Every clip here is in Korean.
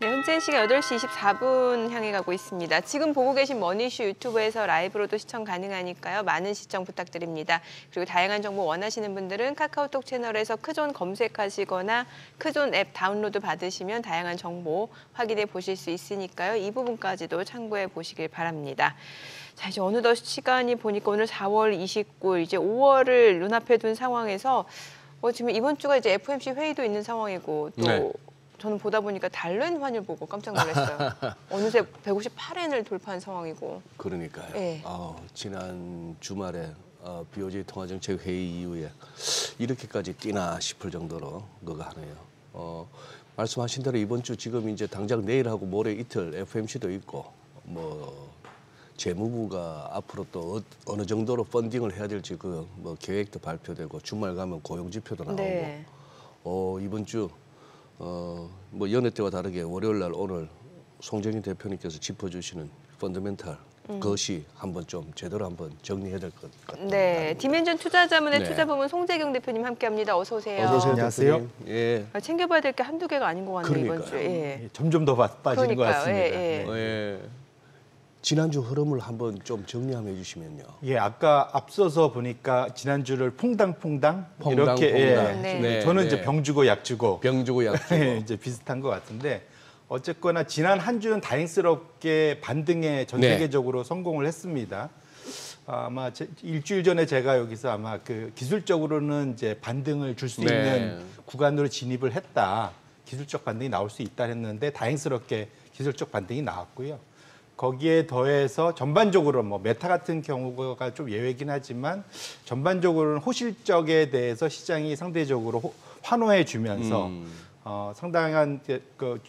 네, 현재 시각 8시 24분 향해 가고 있습니다. 지금 보고 계신 머니슈 유튜브에서 라이브로도 시청 가능하니까요. 많은 시청 부탁드립니다. 그리고 다양한 정보 원하시는 분들은 카카오톡 채널에서 크존 검색하시거나 크존 앱 다운로드 받으시면 다양한 정보 확인해 보실 수 있으니까요. 이 부분까지도 참고해 보시길 바랍니다. 자, 이제 어느덧 시간이 보니까 오늘 4월 29일, 이제 5월을 눈앞에 둔 상황에서 지금 이번 주가 이제 FOMC 회의도 있는 상황이고 또 네. 저는 보다 보니까 달러엔 환율 보고 깜짝 놀랐어요. 어느새 158엔을 돌파한 상황이고. 그러니까요. 네. 지난 주말에 BOJ 통화정책 회의 이후에 이렇게까지 뛰나 싶을 정도로 그거 하네요. 말씀하신 대로 이번 주 지금 이제 당장 내일하고 모레 이틀 FOMC도 있고 재무부가 앞으로 또 어느 정도로 펀딩을 해야 될지 뭐 계획도 발표되고 주말 가면 고용 지표도 나오고 네. 이번 주 뭐 연애 때와 다르게 월요일 날 오늘 송정인 대표님께서 짚어주시는 펀더멘탈 것이 한번 좀 제대로 한번 정리해야 될 것 같아요. 네, 디멘전 투자자문의 네. 투자부문 송재경 대표님 함께합니다. 어서 오세요. 어서 오세요. 안녕하세요. 대표님. 예. 챙겨봐야 될 게 한두 개가 아닌 것 같네요, 이번 그러니까요. 주에. 예. 점점 더 빠지는 것 그러니까요. 같습니다. 예, 예. 네. 예. 지난주 흐름을 한번 좀 정리 한번 해주시면요. 예, 아까 앞서서 보니까 지난주를 퐁당퐁당 이렇게 퐁당. 네. 네, 저는 네. 이제 병 주고 약 주고 병 주고 약 주고. 이제 비슷한 것 같은데 어쨌거나 지난 한 주는 다행스럽게 반등에 전 네. 세계적으로 성공을 했습니다. 아마 일주일 전에 제가 여기서 아마 그 기술적으로는 이제 반등을 줄 수 네. 있는 구간으로 진입을 했다. 기술적 반등이 나올 수 있다 했는데 다행스럽게 기술적 반등이 나왔고요. 거기에 더해서 전반적으로 뭐 메타 같은 경우가 좀 예외긴 하지만 전반적으로는 호실적에 대해서 시장이 상대적으로 환호해 주면서 상당한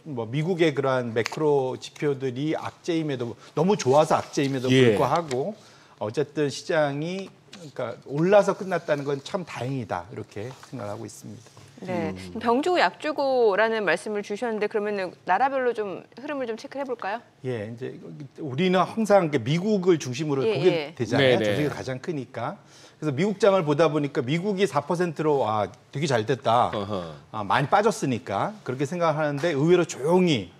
뭐 미국의 그러한 매크로 지표들이 악재임에도 너무 좋아서 악재임에도 예. 불구하고 어쨌든 시장이 그러니까 올라서 끝났다는 건 참 다행이다 이렇게 생각하고 있습니다. 네, 병 주고 약 주고라는 말씀을 주셨는데 그러면 나라별로 좀 흐름을 좀 체크해 볼까요? 예, 이제 우리는 항상 미국을 중심으로 예, 보게 예. 되잖아요. 네네. 전 세계가 가장 크니까. 그래서 미국장을 보다 보니까 미국이 4%로 되게 잘 됐다. 어허. 많이 빠졌으니까 그렇게 생각하는데 의외로 조용히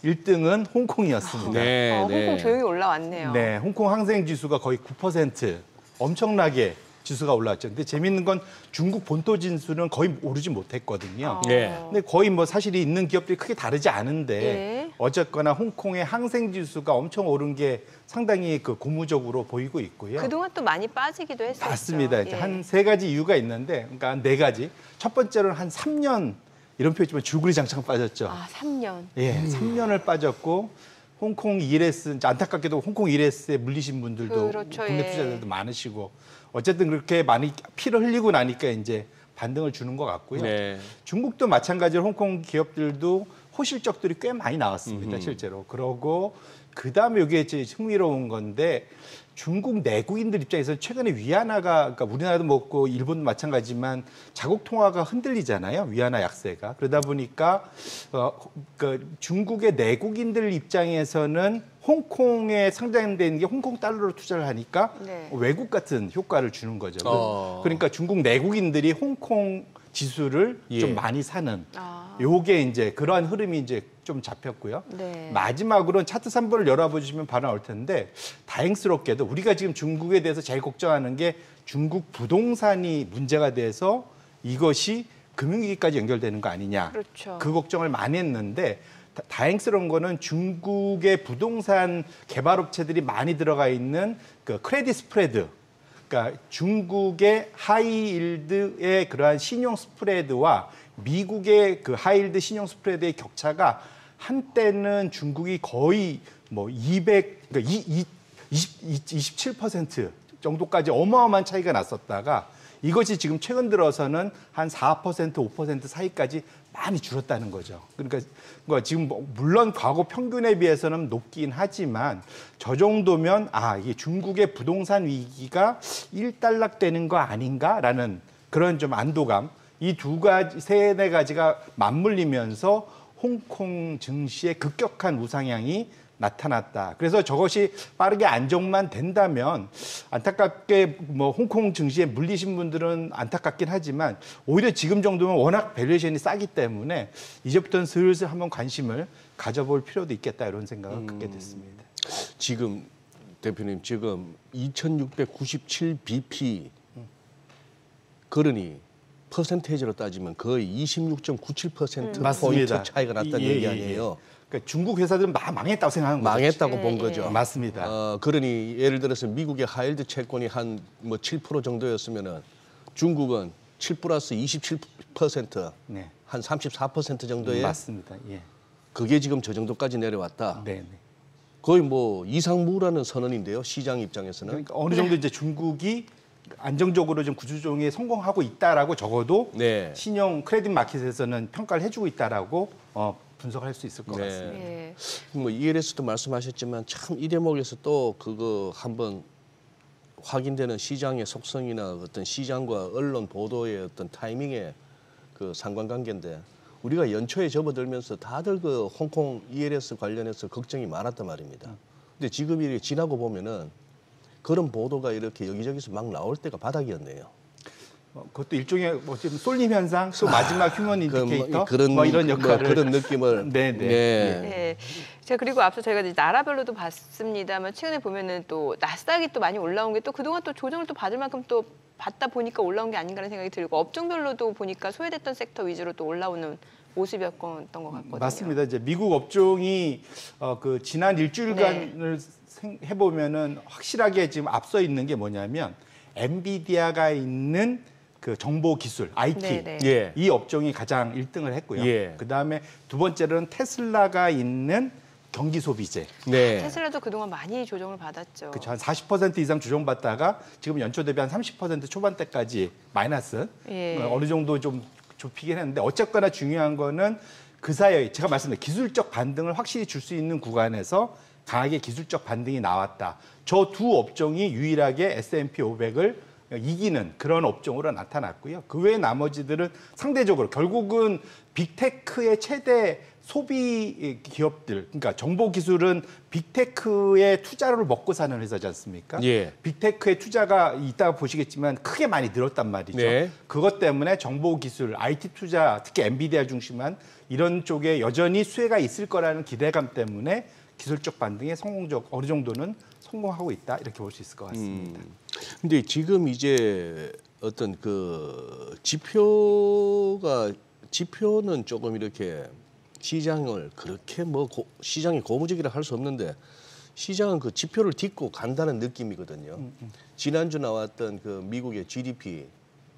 1등은 홍콩이었습니다. 네, 홍콩 조용히 올라왔네요. 네, 홍콩 항생 지수가 거의 9% 엄청나게 지수가 올라왔죠. 근데 재밌는 건 중국 본토 지수는 거의 오르지 못했거든요. 네. 근데 거의 뭐 사실이 있는 기업들이 크게 다르지 않은데 예. 어쨌거나 홍콩의 항생 지수가 엄청 오른 게 상당히 고무적으로 보이고 있고요. 그동안 또 많이 빠지기도 했었죠. 맞습니다. 이제 예. 한 3가지 이유가 있는데, 그러니까 한 4가지. 첫 번째로는 한 3년 이런 표현이지만 줄거리 장창 빠졌죠. 3년. 예, 3년을 빠졌고 홍콩 ELS 이제 안타깝게도 홍콩 ELS에 물리신 분들도 그렇죠, 국내 예. 투자자들도 많으시고 어쨌든 그렇게 많이 피를 흘리고 나니까 이제 반등을 주는 것 같고요. 네. 중국도 마찬가지로 홍콩 기업들도 호실적들이 꽤 많이 나왔습니다, 실제로. 그러고 그다음에 이게 이제 흥미로운 건데 중국 내국인들 입장에서는 최근에 위안화가 그러니까 우리나라도 먹고 일본도 마찬가지지만 자국 통화가 흔들리잖아요. 위안화 약세가. 그러다 보니까 중국의 내국인들 입장에서는 홍콩에 상장된 게 홍콩 달러로 투자를 하니까 네. 외국 같은 효과를 주는 거죠. 어. 그러니까 중국 내국인들이 홍콩 지수를 예. 좀 많이 사는 아. 요게 이제 그러한 흐름이 이제 좀 잡혔고요. 네. 마지막으로는 차트 3번을 열어보시면 바로 나올 텐데 다행스럽게도 우리가 지금 중국에 대해서 제일 걱정하는 게 중국 부동산이 문제가 돼서 이것이 금융위기까지 연결되는 거 아니냐. 그렇죠. 그 걱정을 많이 했는데 다행스러운 거는 중국의 부동산 개발업체들이 많이 들어가 있는 그 크레딧 스프레드, 그러니까 중국의 하이힐드의 그러한 신용 스프레드와 미국의 그 하이힐드 신용 스프레드의 격차가 한때는 중국이 거의 뭐 27% 정도까지 어마어마한 차이가 났었다가 이것이 지금 최근 들어서는 한 4%, 5% 사이까지 많이 줄었다는 거죠. 그러니까 지금 물론 과거 평균에 비해서는 높긴 하지만 저 정도면 이게 중국의 부동산 위기가 일단락되는 거 아닌가라는 그런 좀 안도감, 이 3-4가지가 맞물리면서 홍콩 증시의 급격한 우상향이 나타났다. 그래서 저것이 빠르게 안정만 된다면 안타깝게 뭐 홍콩 증시에 물리신 분들은 안타깝긴 하지만 오히려 지금 정도면 워낙 밸류에이션이 싸기 때문에 이제부터는 슬슬 한번 관심을 가져볼 필요도 있겠다 이런 생각을 갖게 됐습니다. 지금 대표님 지금 2697bp 그러니 퍼센테이지로 따지면 거의 26.97% 맞습니다. 포인트 차이가 났다는 얘기 아니에요. 그러니까 중국 회사들은 망했다고 생각하는 거죠. 망했다고 본 거죠. 맞습니다. 그러니 예를 들어서 미국의 하이힐드 채권이 한 뭐 7% 정도였으면은 중국은 7 플러스 27%, 네. 한 34% 정도의 맞습니다. 예. 그게 지금 저 정도까지 내려왔다. 네, 네. 거의 뭐 이상무라는 선언인데요. 시장 입장에서는. 그러니까 어느 정도 이제 중국이 안정적으로 좀 구조조정에 성공하고 있다라고 적어도 네. 신용 크레딧 마켓에서는 평가를 해주고 있다라고 분석할 수 있을 것 네. 같습니다. 예. 뭐 ELS도 말씀하셨지만 참 이 대목에서 또 그거 한번 확인되는 시장의 속성이나 어떤 시장과 언론 보도의 어떤 타이밍의 그 상관관계인데 우리가 연초에 접어들면서 다들 그 홍콩 ELS 관련해서 걱정이 많았단 말입니다. 근데 지금 이렇게 지나고 보면은 그런 보도가 이렇게 여기저기서 막 나올 때가 바닥이었네요. 그것도 일종의 뭐 지금 쏠림 현상, 또 마지막 휴먼 인디케이터 그런 뭐 이런 역할을 그런 느낌을 네. 네. 자, 그리고 앞서 저희가 이제 나라별로도 봤습니다만 최근에 보면은 또 나스닥이 또 많이 올라온 게 또 그동안 또 조정을 또 받을 만큼 또 받다 보니까 올라온 게 아닌가라는 생각이 들고 업종별로도 보니까 소외됐던 섹터 위주로 또 올라오는 모습이었던 것 같거든요. 맞습니다. 이제 미국 업종이 그 지난 일주일간을 해보면은 확실하게 지금 앞서 있는 게 뭐냐면 엔비디아가 있는 그 정보 기술 IT 네네. 예. 이 업종이 가장 1등을 했고요. 예. 그 다음에 두 번째로는 테슬라가 있는 경기 소비재. 네. 테슬라도 그동안 많이 조정을 받았죠. 그렇죠. 한 40% 이상 조정받다가 지금 연초 대비 한 30% 초반대까지 마이너스 예. 어느 정도 좀 좁히긴 했는데 어쨌거나 중요한 거는 그 사이에 제가 말씀드린 기술적 반등을 확실히 줄 수 있는 구간에서 강하게 기술적 반등이 나왔다. 저 두 업종이 유일하게 S&P 500을 이기는 그런 업종으로 나타났고요. 그 외 나머지들은 상대적으로 결국은 빅테크의 최대 소비 기업들, 그러니까 정보 기술은 빅테크의 투자를 먹고 사는 회사지 않습니까? 예. 빅테크의 투자가 이따가 보시겠지만 크게 많이 늘었단 말이죠. 네. 그것 때문에 정보 기술, IT 투자, 특히 엔비디아 중심한 이런 쪽에 여전히 수혜가 있을 거라는 기대감 때문에 기술적 반등에 어느 정도는 성공하고 있다 이렇게 볼 수 있을 것 같습니다. 근데 지금 이제 어떤 그 지표는 조금 이렇게 시장을 그렇게 뭐 시장이 고무적이라 할 수 없는데 시장은 그 지표를 딛고 간다는 느낌이거든요. 지난주 나왔던 그 미국의 GDP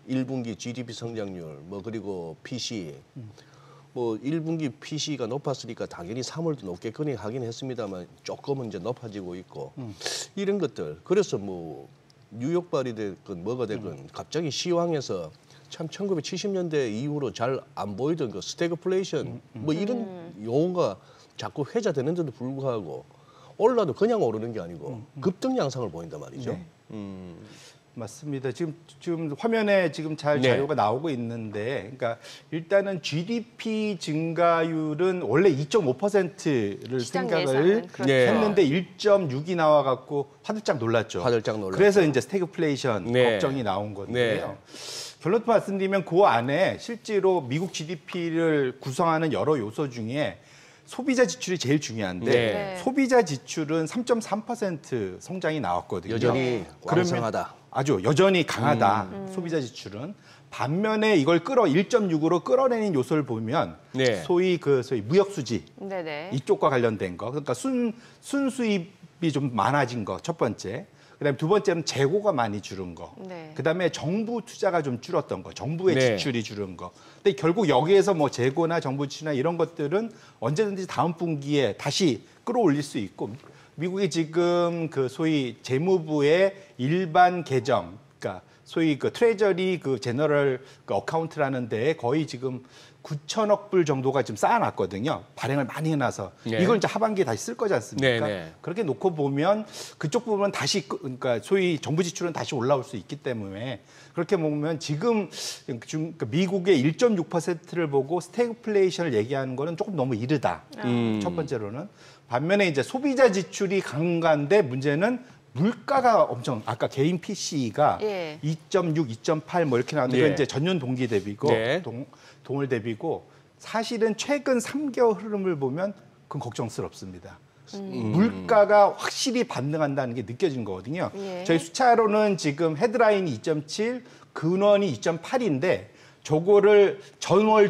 1분기 GDP 성장률 뭐 그리고 PC 뭐 1분기 PC가 높았으니까 당연히 3월도 높겠거니 하긴 했습니다만 조금은 이제 높아지고 있고 이런 것들 그래서 뭐 뉴욕발이 됐건 뭐가 됐건 갑자기 시황에서 참 1970년대 이후로 잘 안 보이던 그 스태그플레이션 뭐 이런 용어가 자꾸 회자되는데도 불구하고 올라도 그냥 오르는 게 아니고 급등 양상을 보인단 말이죠. 네. 맞습니다. 지금 화면에 지금 잘 네. 자료가 나오고 있는데, 그러니까 일단은 GDP 증가율은 원래 2.5%를 시장 생각을 예상은 그렇죠. 네. 했는데 1.6이 나와갖고 화들짝 놀랐죠. 화들짝 놀랐죠. 그래서 이제 스태그플레이션 네. 걱정이 나온 건데요. 네. 결론 말씀드리면 그 안에 실제로 미국 GDP를 구성하는 여러 요소 중에 소비자 지출이 제일 중요한데 네. 소비자 지출은 3.3% 성장이 나왔거든요. 여전히 왕성하다. 아주 여전히 강하다. 소비자 지출은. 반면에 이걸 1.6으로 끌어내는 요소를 보면 네. 소위 무역 수지 네네. 이쪽과 관련된 거. 그러니까 순수입이 좀 많아진 거 첫 번째. 그다음에 두 번째는 재고가 많이 줄은 거. 네. 그다음에 정부 투자가 좀 줄었던 거. 정부의 네. 지출이 줄은 거. 근데 결국 여기에서 뭐 재고나 정부 지출이나 이런 것들은 언제든지 다음 분기에 다시 끌어올릴 수 있고 미국이 지금 그 소위 재무부의 일반 계정, 그러니까 소위 그 트레저리 그 제너럴 그 어카운트라는 데에 거의 지금 9천억 불 정도가 지금 쌓아놨거든요. 발행을 많이 해놔서 네. 이걸 이제 하반기에 다시 쓸 거지 않습니까? 네. 그렇게 놓고 보면 그쪽 부분은 다시 그러니까 소위 정부 지출은 다시 올라올 수 있기 때문에 그렇게 보면 지금 미국의 1.6%를 보고 스태그플레이션을 얘기하는 거는 조금 너무 이르다. 첫 번째로는 반면에 이제 소비자 지출이 강한데 문제는 물가가 엄청 아까 개인 PC가 예. 2.6, 2.8 뭐 이렇게 나오는데 예. 이건 이제 전년 동기 대비고 네. 동월 대비고 사실은 최근 3개월 흐름을 보면 그건 걱정스럽습니다. 물가가 확실히 반등한다는 게 느껴지는 거거든요. 예. 저희 수차로는 지금 헤드라인이 2.7, 근원이 2.8인데 저거를 전월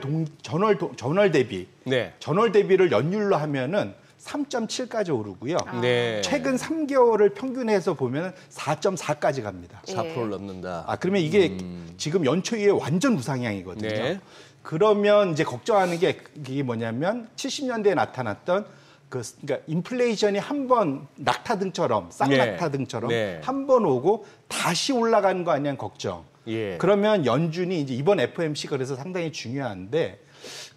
대비 네. 전월 대비를 연율로 하면은 3.7까지 오르고요. 네. 최근 3개월을 평균해서 보면 4.4까지 갑니다. 4%를 넘는다. 그러면 이게 지금 연초에 완전 우상향이거든요. 네. 그러면 이제 걱정하는 게 이게 뭐냐면 70년대에 나타났던 그러니까 인플레이션이 한 번 낙타등처럼 쌍낙타등처럼 네. 한 번 오고 다시 올라가는 거 아니냐는 걱정. 예. 그러면 연준이 이제 이번 FOMC가 그래서 상당히 중요한데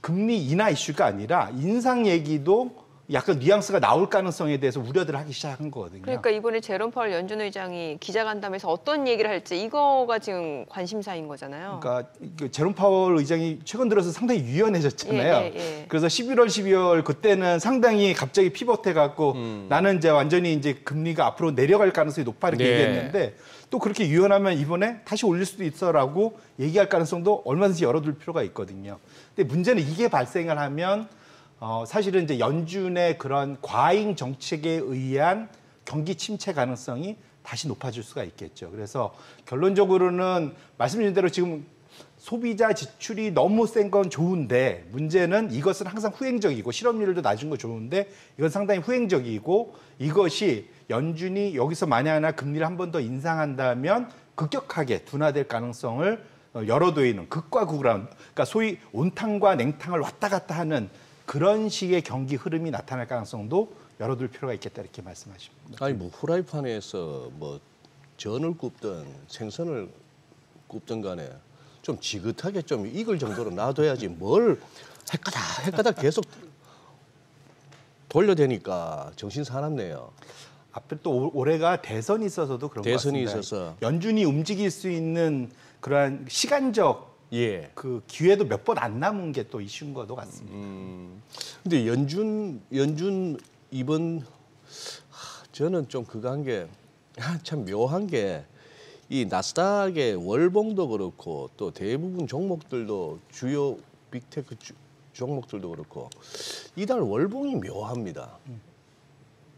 금리 인하 이슈가 아니라 인상 얘기도 약간 뉘앙스가 나올 가능성에 대해서 우려들 하기 시작한 거거든요. 그러니까 이번에 제롬 파월 연준 의장이 기자간담회에서 어떤 얘기를 할지 이거가 지금 관심사인 거잖아요. 그러니까 제롬 파월 의장이 최근 들어서 상당히 유연해졌잖아요. 예. 그래서 11월, 12월 그때는 상당히 갑자기 피벗해갖고 나는 이제 완전히 이제 금리가 앞으로 내려갈 가능성이 높아 이렇게 네. 얘기했는데 또 그렇게 유연하면 이번에 다시 올릴 수도 있어라고 얘기할 가능성도 얼마든지 열어둘 필요가 있거든요. 근데 문제는 이게 발생을 하면 사실은 이제 연준의 그런 과잉 정책에 의한 경기 침체 가능성이 다시 높아질 수가 있겠죠. 그래서 결론적으로는 말씀드린 대로 지금 소비자 지출이 너무 센 건 좋은데 문제는 이것은 항상 후행적이고 실업률도 낮은 거 좋은데 이건 상당히 후행적이고 이것이 연준이 여기서 만약 금리를 한 번 더 인상한다면 급격하게 둔화될 가능성을 열어둬 있는 극과 극이란 그러니까 소위 온탕과 냉탕을 왔다 갔다 하는 그런 식의 경기 흐름이 나타날 가능성도 열어둘 필요가 있겠다 이렇게 말씀하십니다. 아니 뭐 후라이팬에서 뭐 전을 굽든 생선을 굽든 간에 좀 지긋하게 좀 익을 정도로 놔둬야지 뭘 헷가닥 계속 돌려대니까 정신 사납네요. 앞에 또 올해가 대선이 있어서도 그런 것 대선이 같습니다. 있어서. 연준이 움직일 수 있는 그러한 시간적 예. 그 기회도 몇 번 안 남은 게 또 이슈인 것도 같습니다. 근데 연준 이번 저는 좀 그거 한 게 참 묘한 게 이 나스닥의 월봉도 그렇고 또 대부분 종목들도 주요 빅테크 종목들도 그렇고 이달 월봉이 묘합니다.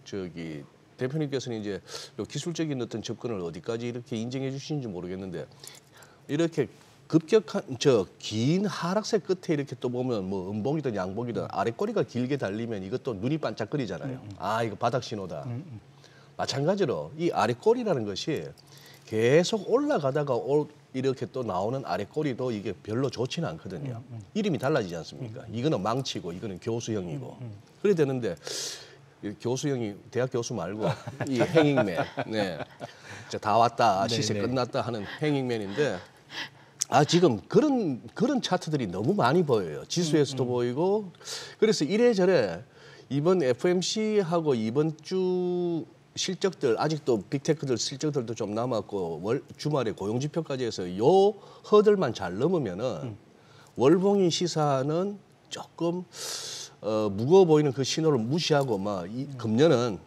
저기 대표님께서는 이제 기술적인 어떤 접근을 어디까지 이렇게 인정해 주시는지 모르겠는데 이렇게 급격한 긴 하락세 끝에 이렇게 또 보면 뭐 음봉이든 양봉이든 아래 꼬리가 길게 달리면 이것도 눈이 반짝거리잖아요. 아 이거 바닥 신호다. 마찬가지로 이 아래 꼬리라는 것이 계속 올라가다가 이렇게 또 나오는 아래 꼬리도 이게 별로 좋지는 않거든요. 이름이 달라지지 않습니까? 이거는 망치고 이거는 교수형이고 그래야 되는데 교수형이 대학 교수 말고 이 행잉맨, 네, 이제 다 왔다 시세 네네. 끝났다 하는 행잉맨인데. 지금 그런 차트들이 너무 많이 보여요. 지수에서도 보이고. 그래서 이래저래 이번 FOMC하고 이번 주 실적들 아직도 빅테크들 실적들도 좀 남았고 주말에 고용지표까지 해서 요 허들만 잘 넘으면은 월봉이 시사는 조금 무거워 보이는 그 신호를 무시하고 금년은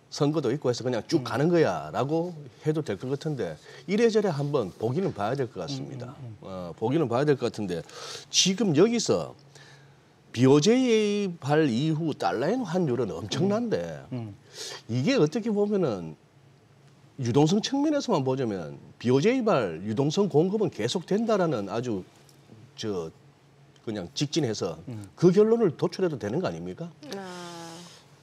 선거도 있고 해서 그냥 쭉 가는 거야라고 해도 될 것 같은데 이래저래 한번 보기는 봐야 될 것 같습니다. 보기는 봐야 될 것 같은데 지금 여기서 BOJ 발 이후 달러엔 환율은 엄청난데 이게 어떻게 보면은 유동성 측면에서만 보자면 BOJ 발 유동성 공급은 계속 된다라는 아주 그냥 직진해서 그 결론을 도출해도 되는 거 아닙니까?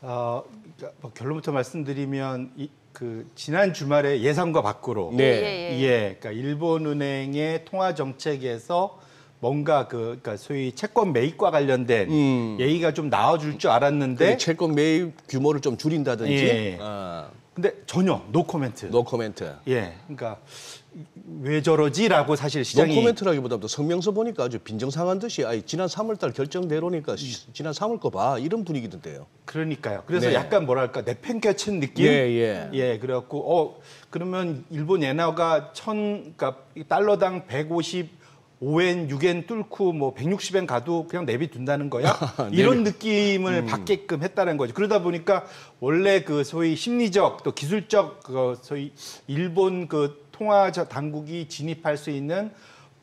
뭐 결론부터 말씀드리면 지난 주말에 예상과 밖으로 그러니까 일본은행의 통화 정책에서 뭔가 그러니까 소위 채권 매입과 관련된 얘기가 좀 나와줄 줄 알았는데 채권 매입 규모를 좀 줄인다든지. 근데 전혀 노 코멘트. 노 코멘트. 예, 그러니까 왜 저러지라고 사실 시장이 노 코멘트라기보다도 성명서 보니까 아주 빈정상한 듯이 지난 3월달 결정대로니까 지난 3월 거 봐 이런 분위기던데요. 그러니까요. 그래서 네. 약간 뭐랄까 내팽개친 느낌. 예. 그래갖고 그러면 일본 엔화가 그러니까 달러당 155엔, 6엔 뚫고 뭐 160엔 가도 그냥 내비둔다는 거야? 이런 느낌을 받게끔 했다는 거죠. 그러다 보니까 원래 그 소위 심리적 또 기술적 그 소위 일본 그 통화 당국이 진입할 수 있는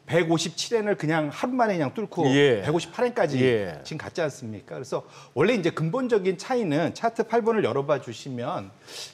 157엔을 그냥 하루 만에 그냥 뚫고 예. 158엔까지 지금 갔지 않습니까? 그래서 원래 이제 근본적인 차이는 차트 8번을 열어봐 주시면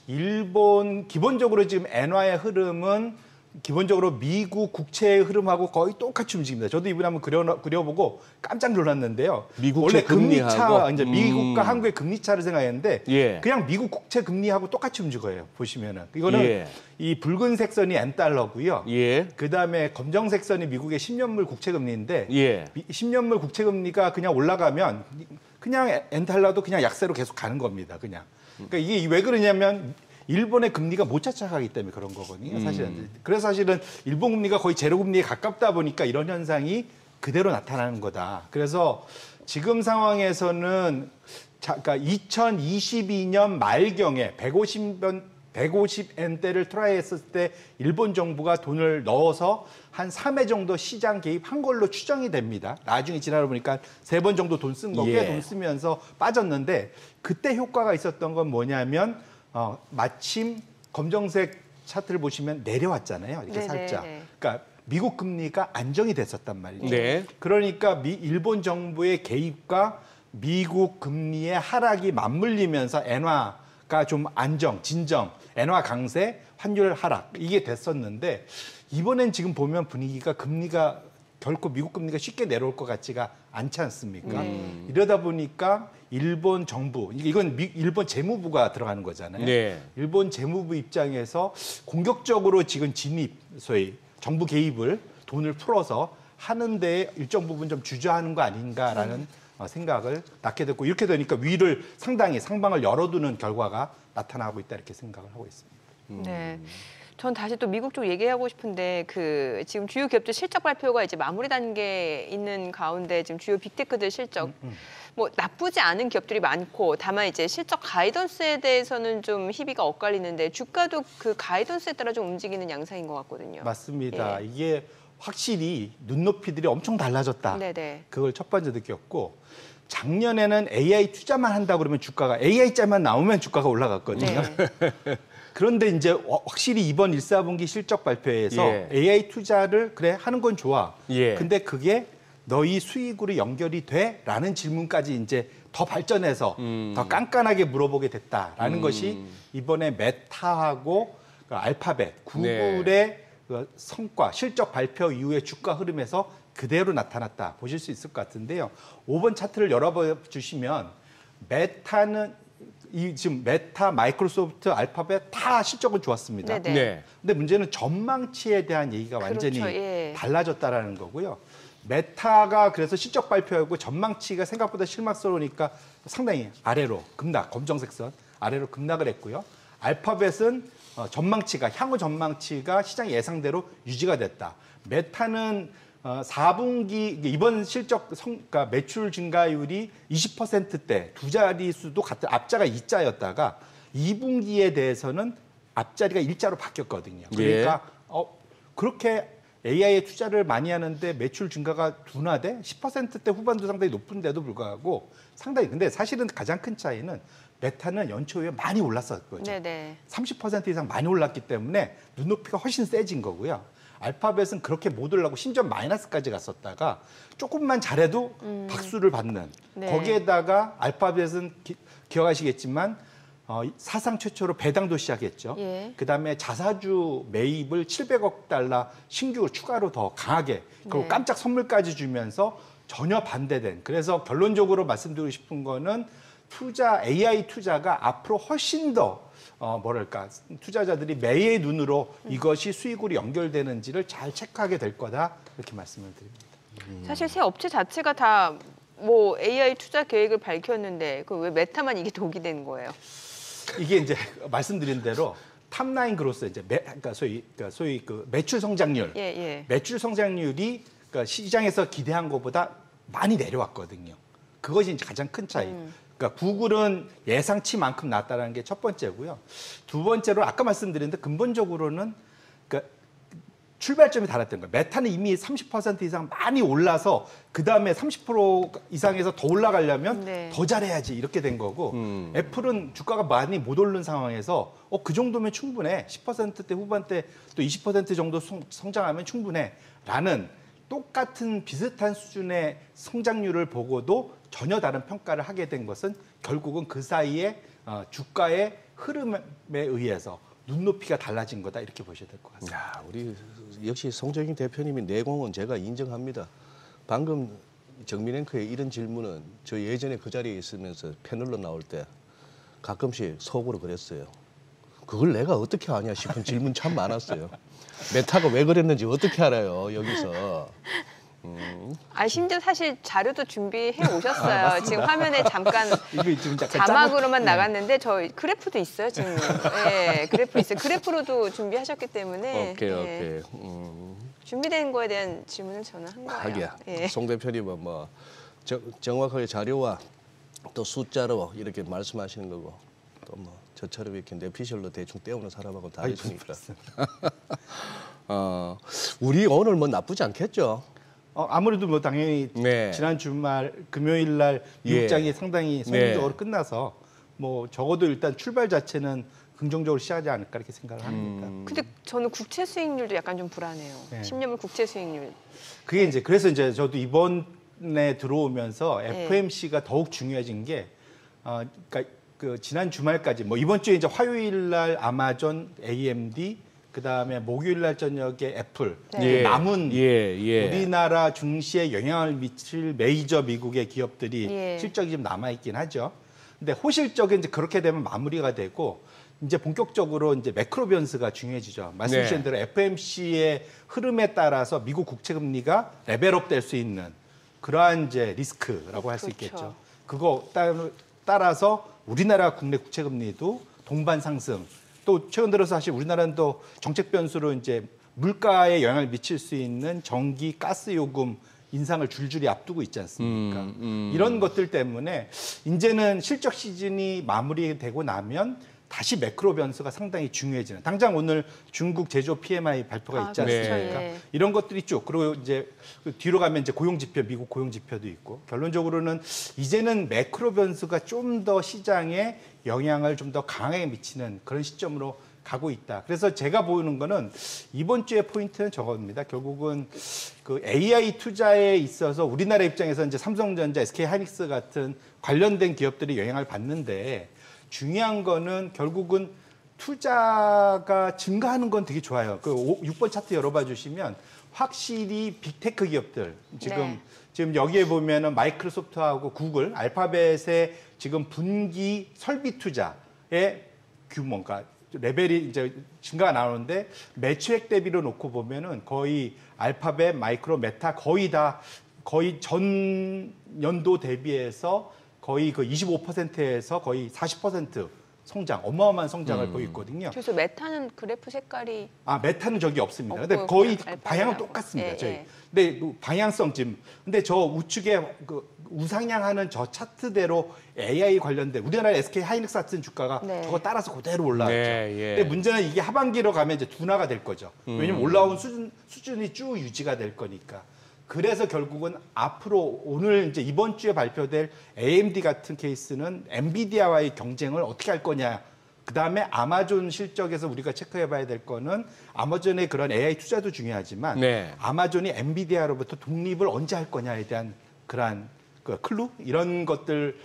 일본 기본적으로 지금 엔화의 흐름은 기본적으로 미국 국채의 흐름하고 거의 똑같이 움직입니다. 저도 이번에 한번 그려보고 깜짝 놀랐는데요. 미국 원래 금리 금리하고? 차, 이제 미국과 한국의 금리 차를 생각했는데 예. 그냥 미국 국채 금리하고 똑같이 움직여요. 보시면은 이거는 이 붉은색 선이 N달러고요. 예. 그다음에 검정색 선이 미국의 10년물 국채 금리인데 예. 10년물 국채 금리가 그냥 올라가면 그냥 N달러도 그냥 약세로 계속 가는 겁니다. 그냥. 그러니까 이게 왜 그러냐면 일본의 금리가 못 쫓아가기 때문에 그런 거거든요. 사실은. 그래서 사실은 일본 금리가 거의 제로 금리에 가깝다 보니까 이런 현상이 그대로 나타나는 거다. 그래서 지금 상황에서는 그러니까 2022년 말경에 150엔대를 트라이했을 때 일본 정부가 돈을 넣어서 한 3회 정도 시장 개입한 걸로 추정이 됩니다. 나중에 지나다 보니까 3번 정도 돈 쓴 거 꽤 돈 쓰면서 빠졌는데 그때 효과가 있었던 건 뭐냐면 마침 검정색 차트를 보시면 내려왔잖아요. 이렇게 살짝. 그러니까 미국 금리가 안정이 됐었단 말이죠. 네. 그러니까 일본 정부의 개입과 미국 금리의 하락이 맞물리면서 엔화가 좀 진정, 엔화 강세, 환율 하락 이게 됐었는데 이번엔 지금 보면 분위기가 금리가 결코 미국 금리가 쉽게 내려올 것 같지가 않지 않습니까? 이러다 보니까 일본 정부, 이건 일본 재무부가 들어가는 거잖아요. 네. 일본 재무부 입장에서 공격적으로 지금 소위 정부 개입을 돈을 풀어서 하는데 일정 부분 좀 주저하는 거 아닌가라는 생각을 낳게 됐고 이렇게 되니까 위를 상당히 상방을 열어두는 결과가 나타나고 있다 이렇게 생각을 하고 있습니다. 네. 전 다시 또 미국 쪽 얘기하고 싶은데 지금 주요 기업들 실적 발표가 이제 마무리 단계에 있는 가운데 지금 주요 빅테크들 실적 뭐 나쁘지 않은 기업들이 많고 다만 이제 실적 가이던스에 대해서는 좀 희비가 엇갈리는데 주가도 그 가이던스에 따라 좀 움직이는 양상인 것 같거든요. 맞습니다. 이게 확실히 눈높이들이 엄청 달라졌다. 네네. 그걸 첫 번째 느꼈고 작년에는 AI 투자만 한다 그러면 주가가 AI자만 나오면 주가가 올라갔거든요. 네. 그런데 이제 확실히 이번 1사분기 실적 발표에서 AI 투자를 그래 하는 건 좋아. 근데 그게 너희 수익으로 연결이 돼? 라는 질문까지 이제 더 발전해서 더 깐깐하게 물어보게 됐다라는 것이 이번에 메타하고 알파벳, 구글의 그 성과, 실적 발표 이후의 주가 흐름에서 그대로 나타났다 보실 수 있을 것 같은데요. 5번 차트를 열어봐 주시면 메타는 지금 메타, 마이크로소프트, 알파벳 다 실적은 좋았습니다. 네네. 근데 문제는 전망치에 대한 얘기가 완전히 그렇죠. 달라졌다라는 거고요. 메타가 그래서 실적 발표하고 전망치가 생각보다 실망스러우니까 상당히 아래로 급락, 검정색 선 아래로 급락을 했고요. 알파벳은 향후 전망치가 시장 예상대로 유지가 됐다. 메타는 4분기 이번 실적 그러니까 매출 증가율이 20%대 두 자릿수도 같은 앞자가 2자였다가 2분기에 대해서는 앞자리가 1자로 바뀌었거든요. 그러니까 그렇게 AI에 투자를 많이 하는데 매출 증가가 둔화돼 10%대 후반도 상당히 높은데도 불구하고 상당히 근데 사실은 가장 큰 차이는 메타는 연초 후에 많이 올랐었거든요. 네네. 30% 이상 많이 올랐기 때문에 눈높이가 훨씬 세진 거고요. 알파벳은 그렇게 못 올라고 심지어 마이너스까지 갔었다가 조금만 잘해도 박수를 받는. 거기에다가 알파벳은 기억하시겠지만 사상 최초로 배당도 시작했죠. 그다음에 자사주 매입을 700억 달러 신규 추가로 더 강하게 그리고 깜짝 선물까지 주면서 전혀 반대된. 그래서 결론적으로 말씀드리고 싶은 거는 AI 투자가 앞으로 훨씬 더 투자자들이 매의 눈으로 이것이 수익으로 연결되는지를 잘 체크하게 될 거다 이렇게 말씀을 드립니다. 사실 새 업체 자체가 다 뭐 AI 투자 계획을 밝혔는데 그 왜 메타만 이게 독이 되는 거예요? 이게 이제 말씀드린 대로 탑라인 그로서 이제 그러니까 소위 그 매출 성장률, 매출 성장률이 그러니까 시장에서 기대한 것보다 많이 내려왔거든요. 그것이 이제 가장 큰 차이. 그러니까 구글은 예상치만큼 낮다라는 게 첫 번째고요. 두 번째로 아까 말씀드렸는데 근본적으로는 그러니까 출발점이 달랐던 거예요. 메타는 이미 30% 이상 많이 올라서 그 다음에 30% 이상에서 더 올라가려면 더 잘해야지 이렇게 된 거고 애플은 주가가 많이 못 오른 상황에서 그 정도면 충분해. 10%대 후반대 또 20% 정도 성장하면 충분해. 라는 똑같은 비슷한 수준의 성장률을 보고도 전혀 다른 평가를 하게 된 것은 결국은 그 사이에 주가의 흐름에 의해서 눈높이가 달라진 거다 이렇게 보셔야 될 것 같습니다. 야, 우리 역시 송정인 대표님의 내공은 제가 인정합니다. 방금 정민 앵커의 이런 질문은 저 예전에 그 자리에 있으면서 패널로 나올 때 가끔씩 속으로 그랬어요. 그걸 내가 어떻게 아냐 싶은 질문 참 많았어요. 메타가 왜 그랬는지 어떻게 알아요, 여기서. 심지어 사실 자료도 준비해 오셨어요. 지금 화면에 잠깐 자막으로만 나갔는데 저 그래프도 있어요, 지금. 예, 그래프 있어요. 그래프로도 준비하셨기 때문에. 오케이. 준비된 거에 대한 질문을 저는 한 거예요. 하기야. 예. 송 대표님은 뭐 정확하게 자료와 또 숫자로 이렇게 말씀하시는 거고 또 뭐 저처럼 이렇게 내피셜로 대충 떼우는 사람하고 다르시니까. 우리 오늘 뭐 나쁘지 않겠죠? 아무래도 뭐 당연히 지난 주말 금요일 날 미국장이 상당히 성공적으로 끝나서 뭐 적어도 일단 출발 자체는 긍정적으로 시작하지 않을까 이렇게 생각을 합니다. 근데 저는 국채 수익률도 약간 좀 불안해요. 10년물 국채 수익률. 그게 이제 그래서 이제 저도 이번에 들어오면서 FOMC가 더욱 중요해진 게 그러니까 그 지난 주말까지 뭐 이번 주에 이제 화요일 날 아마존, AMD 그다음에 목요일 날 저녁에 애플 남은 우리나라 증시에 영향을 미칠 메이저 미국의 기업들이 실적이 좀 남아 있긴 하죠. 근데 호실적인 이제 그렇게 되면 마무리가 되고 이제 본격적으로 이제 매크로 변수가 중요해지죠. 말씀 주신 대로 FOMC의 흐름에 따라서 미국 국채 금리가 레벨업 될 수 있는 그러한 이제 리스크라고 할 수 있겠죠. 그거 따라서 우리나라 국내 국채 금리도 동반 상승. 또 최근 들어서 사실 우리나라는 또 정책 변수로 이제 물가에 영향을 미칠 수 있는 전기, 가스 요금 인상을 줄줄이 앞두고 있지 않습니까? 이런 것들 때문에 이제는 실적 시즌이 마무리되고 나면 다시 매크로 변수가 상당히 중요해지는. 당장 오늘 중국 제조 PMI 발표가 있지 않습니까? 이런 것들이 쭉. 그리고 이제 뒤로 가면 이제 고용 지표, 미국 고용 지표도 있고. 결론적으로는 이제는 매크로 변수가 좀 더 시장에 영향을 좀 더 강하게 미치는 그런 시점으로 가고 있다. 그래서 제가 보이는 거는 이번 주의 포인트는 저겁니다. 결국은 그 AI 투자에 있어서 우리나라 입장에서 이제 삼성전자, SK 하이닉스 같은 관련된 기업들이 영향을 받는데 중요한 거는 결국은 투자가 증가하는 건 되게 좋아요. 그 6번 차트 열어봐 주시면 확실히 빅테크 기업들 지금 여기에 보면은 마이크로소프트하고 구글, 알파벳의 지금 분기 설비 투자의 규모가 레벨이 이제 증가가 나오는데 매출액 대비로 놓고 보면은 거의 알파벳, 마이크로, 메타 거의 전 연도 대비해서 거의 그 25%에서 거의 40% 성장, 어마어마한 성장을 보이고 있거든요. 그래서 메타는 그래프 색깔이 메타는 저기 없습니다. 근데 거의 방향은 똑같습니다. 저희. 근데 방향성 지금 근데 저 우측에 그 우상향하는 저 차트대로 AI 관련된 우리나라 SK 하이닉스 같은 주가가 저거 따라서 그대로 올라왔죠. 근데 문제는 이게 하반기로 가면 이제 둔화가 될 거죠. 왜냐면 올라온 수준이 쭉 유지가 될 거니까. 그래서 결국은 앞으로 오늘 이제 이번 주에 발표될 AMD 같은 케이스는 엔비디아와의 경쟁을 어떻게 할 거냐. 그다음에 아마존 실적에서 우리가 체크해 봐야 될 거는 아마존의 그런 AI 투자도 중요하지만 아마존이 엔비디아로부터 독립을 언제 할 거냐에 대한 그러한 그 클루 이런 것들을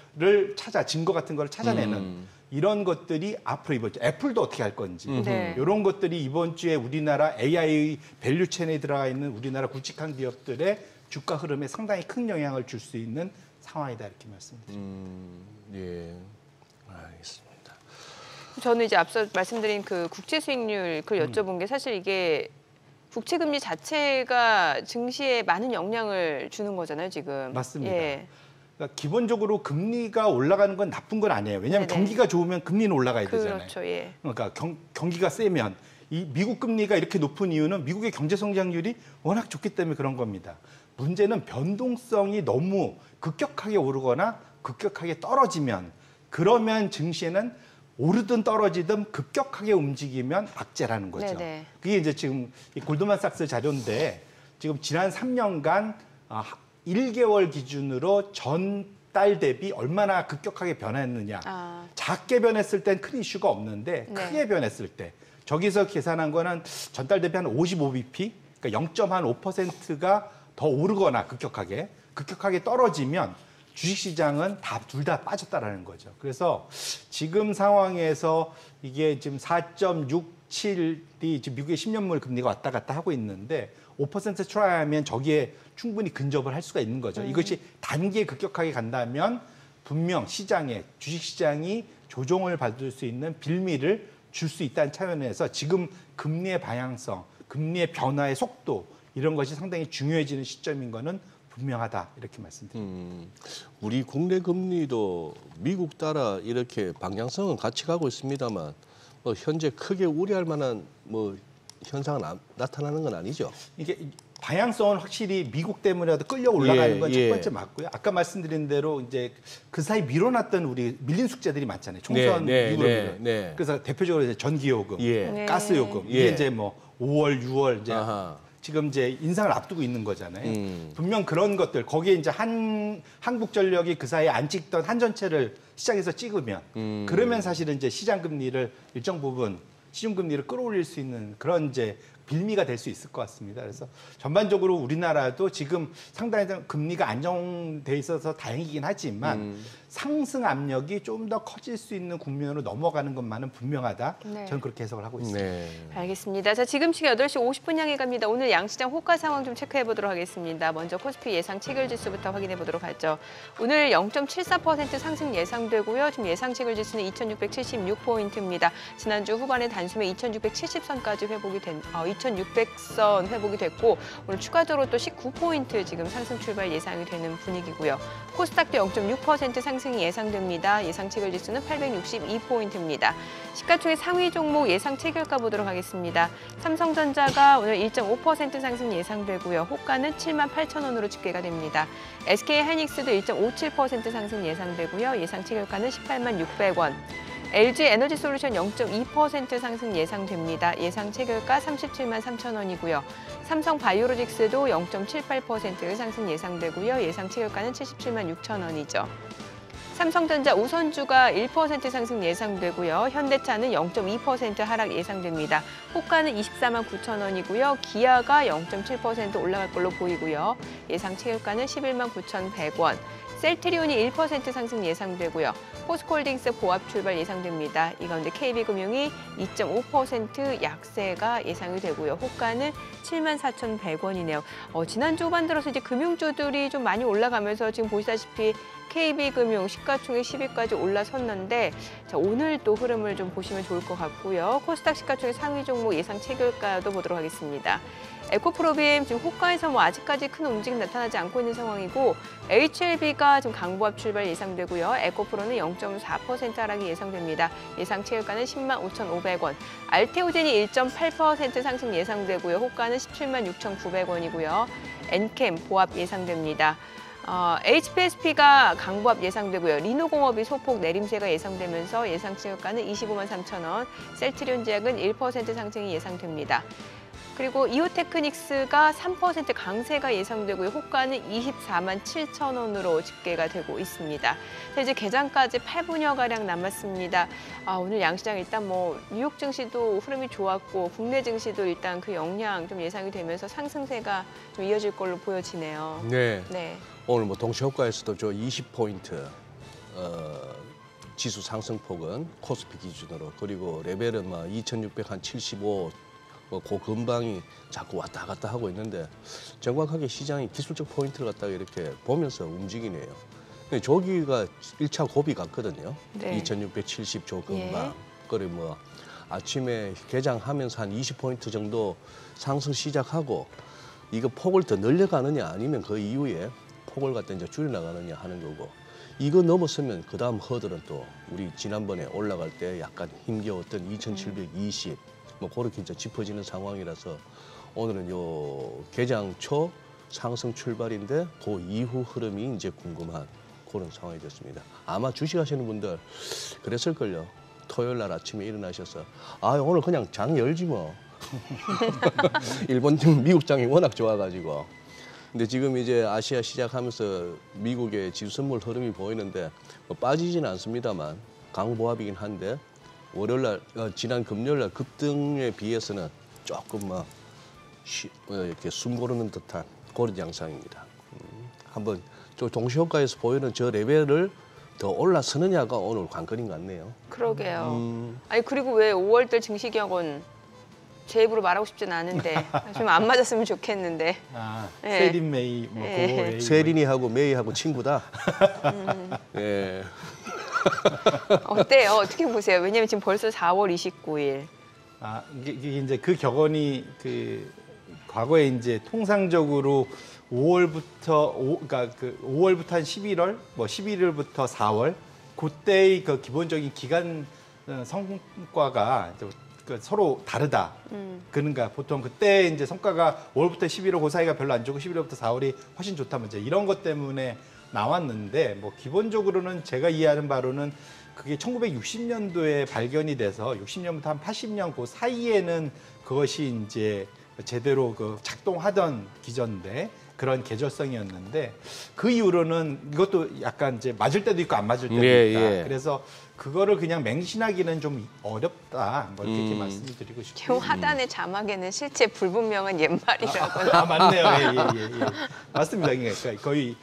증거 같은 걸 찾아내는 이런 것들이 앞으로 이번 주 애플도 어떻게 할 건지 이런 것들이 이번 주에 우리나라 AI 밸류 체인에 들어가 있는 우리나라 굵직한 기업들의 주가 흐름에 상당히 큰 영향을 줄 수 있는 상황이다 이렇게 말씀드립니다. 알겠습니다. 저는 이제 앞서 말씀드린 그 국채 수익률 그걸 여쭤본 게 사실 이게 국채 금리 자체가 증시에 많은 영향을 주는 거잖아요, 지금. 맞습니다. 그러니까 기본적으로 금리가 올라가는 건 나쁜 건 아니에요. 왜냐하면 네네. 경기가 좋으면 금리는 올라가야 되잖아요. 그렇죠. 예. 그러니까 경기가 세면 이 미국 금리가 이렇게 높은 이유는 미국의 경제 성장률이 워낙 좋기 때문에 그런 겁니다. 문제는 변동성이 너무 급격하게 오르거나 급격하게 떨어지면 그러면 증시는 오르든 떨어지든 급격하게 움직이면 악재라는 거죠. 네네. 그게 이제 지금 이 골드만삭스 자료인데 지금 지난 3년간 1개월 기준으로 전달 대비 얼마나 급격하게 변했느냐. 아. 작게 변했을 땐 큰 이슈가 없는데 네. 크게 변했을 때 저기서 계산한 거는 전달 대비 한 55bp, 그러니까 0.5%가 더 오르거나 급격하게 떨어지면 주식시장은 둘 다 빠졌다라는 거죠. 그래서 지금 상황에서 이게 지금 4.67이 지금 미국의 10년물 금리가 왔다 갔다 하고 있는데 5% 트라이하면 저기에 충분히 근접을 할 수가 있는 거죠. 이것이 단기에 급격하게 간다면 분명 주식시장이 조정을 받을 수 있는 빌미를 줄 수 있다는 차원에서 지금 금리의 방향성, 금리의 변화의 속도 이런 것이 상당히 중요해지는 시점인 거는 분명하다 이렇게 말씀드립니다. 우리 국내 금리도 미국 따라 이렇게 방향성은 같이 가고 있습니다만 뭐 현재 크게 우려할 만한 뭐 현상은 나타나는 건 아니죠. 이게 방향성은 확실히 미국 때문에라도 끌려 올라가는 건 첫 예. 번째 맞고요. 아까 말씀드린 대로 이제 그 사이 밀어놨던 우리 밀린 숙제들이 많잖아요. 총선 이후로 네. 그래서 대표적으로 이제 전기요금, 예. 네. 가스요금 예. 이게 이제 뭐 5월, 6월 이제 아하. 지금 이제 인상을 앞두고 있는 거잖아요. 분명 그런 것들 거기에 이제 한국전력이 그 사이에 안 찍던 한전채를 시장에서 찍으면 그러면 사실은 이제 시장 금리를 일정 부분 시중 금리를 끌어올릴 수 있는 그런 이제 빌미가 될 수 있을 것 같습니다. 그래서 전반적으로 우리나라도 지금 상당히 금리가 안정돼 있어서 다행이긴 하지만 상승 압력이 좀 더 커질 수 있는 국면으로 넘어가는 것만은 분명하다. 네. 저는 그렇게 해석을 하고 있습니다. 네. 알겠습니다. 자, 지금 시각 8시 50분 향해 갑니다. 오늘 양시장 호가 상황 좀 체크해 보도록 하겠습니다. 먼저 코스피 예상 체결 지수부터 확인해 보도록 하죠. 오늘 0.74% 상승 예상되고요. 지금 예상 체결 지수는 2,676포인트입니다. 지난주 후반에 단숨에 2,670선까지 회복이 2,600선 회복이 됐고 오늘 추가적으로 또 19포인트 지금 상승 출발 예상이 되는 분위기고요. 코스닥도 0.6% 상승이 예상됩니다. 예상 체결 지수는 862포인트입니다. 시가총액 상위 종목 예상 체결가 보도록 하겠습니다. 삼성전자가 오늘 1.5% 상승 예상되고요. 호가는 78,000원으로 집계가 됩니다. SK하이닉스도 1.57% 상승 예상되고요. 예상 체결가는 186,600원. LG에너지솔루션 0.2% 상승 예상됩니다. 예상 체결가 373,000원이고요. 삼성바이오로직스도 0.78% 상승 예상되고요. 예상 체결가는 776,000원이죠. 삼성전자 우선주가 1% 상승 예상되고요. 현대차는 0.2% 하락 예상됩니다. 호가는 249,000원이고요. 기아가 0.7% 올라갈 걸로 보이고요. 예상 체결가는 119,100원. 셀트리온이 1% 상승 예상되고요. 포스코홀딩스 보합 출발 예상됩니다. 이 가운데 KB금융이 2.5% 약세가 예상이 되고요. 호가는 74,100원이네요. 지난주 후반 들어서 이제 금융주들이 좀 많이 올라가면서 지금 보시다시피 KB금융 시가총액 10위까지 올라섰는데 자, 오늘 또 흐름을 좀 보시면 좋을 것 같고요. 코스닥 시가총액 상위 종목 예상 체결가도 보도록 하겠습니다. 에코프로비엠 지금 호가에서 아직까지 큰 움직임 나타나지 않고 있는 상황이고 HLB가 지금 강보합 출발 예상되고요. 에코프로는 0.4% 하락이 예상됩니다. 예상 체결가는 105,500원. 알테오젠이 1.8% 상승 예상되고요. 호가는 176,900원이고요. 엔캠 보합 예상됩니다. HPSP가 강보합 예상되고요. 리노공업이 소폭 내림세가 예상되면서 예상 체결가는 253,000원. 셀트리온 제약은 1% 상승이 예상됩니다. 그리고 이오테크닉스가 3% 강세가 예상되고요. 호가는 247,000원으로 집계가 되고 있습니다. 자, 이제 개장까지 8분여가량 남았습니다. 오늘 양시장 일단 뉴욕 증시도 흐름이 좋았고 국내 증시도 일단 그 영향 좀 예상이 되면서 상승세가 좀 이어질 걸로 보여지네요. 네. 네. 오늘 동시효과에서도 20포인트 지수 상승폭은 코스피 기준으로 그리고 레벨은 2,675 그 근방이 자꾸 왔다 갔다 하고 있는데 정확하게 시장이 기술적 포인트를 갖다가 이렇게 보면서 움직이네요. 근데 저기가 1차 고비 같거든요. 네. 2,670조 근방. 예. 그리고 아침에 개장하면서 한 20포인트 정도 상승 시작하고 이거 폭을 더 늘려가느냐 아니면 그 이후에 폭을 갖다 이제 줄여나가느냐 하는 거고 이거 넘었으면 그 다음 허들은 또 우리 지난번에 올라갈 때 약간 힘겨웠던 2,720 뭐 그렇게 이제 짚어지는 상황이라서 오늘은 요 개장 초 상승 출발인데 그 이후 흐름이 이제 궁금한 그런 상황이 됐습니다. 아마 주식하시는 분들 그랬을걸요. 토요일 날 아침에 일어나셔서 아 오늘 그냥 장 열지 뭐. 일본 미국 장이 워낙 좋아가지고. 근데 지금 이제 아시아 시작하면서 미국의 지수 선물 흐름이 보이는데 뭐 빠지지는 않습니다만 강보합이긴 한데 월요일 날 지난 금요일 날 급등에 비해서는 조금 이렇게 숨 고르는 듯한 그런 양상입니다. 한번 저 동시효과에서 보이는 저 레벨을 더 올라서느냐가 오늘 관건인 것 같네요. 그러게요. 아니 그리고 왜 5월달 증시격은 제 입으로 말하고 싶진 않은데 좀 안 맞았으면 좋겠는데. 네. 세린 메이, 뭐 고웨이. 세린이하고 메이하고 친구다. 예. 어때요? 어떻게 보세요? 왜냐면 지금 벌써 4월 29일. 이게 이제 그 격언이 그 과거에 이제 통상적으로 5월부터 그러니까 그 5월부터 한 11월, 뭐 11월부터 4월 그때의 그 기본적인 기간 성과가 서로 다르다. 그러니까 보통 그때 이제 성과가 5월부터 11월 그 사이가 별로 안 좋고 11월부터 4월이 훨씬 좋다. 이제 이런 것 때문에 나왔는데 뭐 기본적으로는 제가 이해하는 바로는 그게 1960년도에 발견이 돼서 60년부터 한 80년 그 사이에는 그것이 이제 제대로 그 작동하던 기전인데 그런 계절성이었는데 그 이후로는 이것도 약간 이제 맞을 때도 있고 안 맞을 때도 있다. 그래서 그거를 그냥 맹신하기는 좀 어렵다. 뭐 이렇게 말씀을 드리고 싶어요. 하단의 자막에는 실제 불분명한 옛말이라고. 맞네요. 예. 맞습니다. 그러니까 거의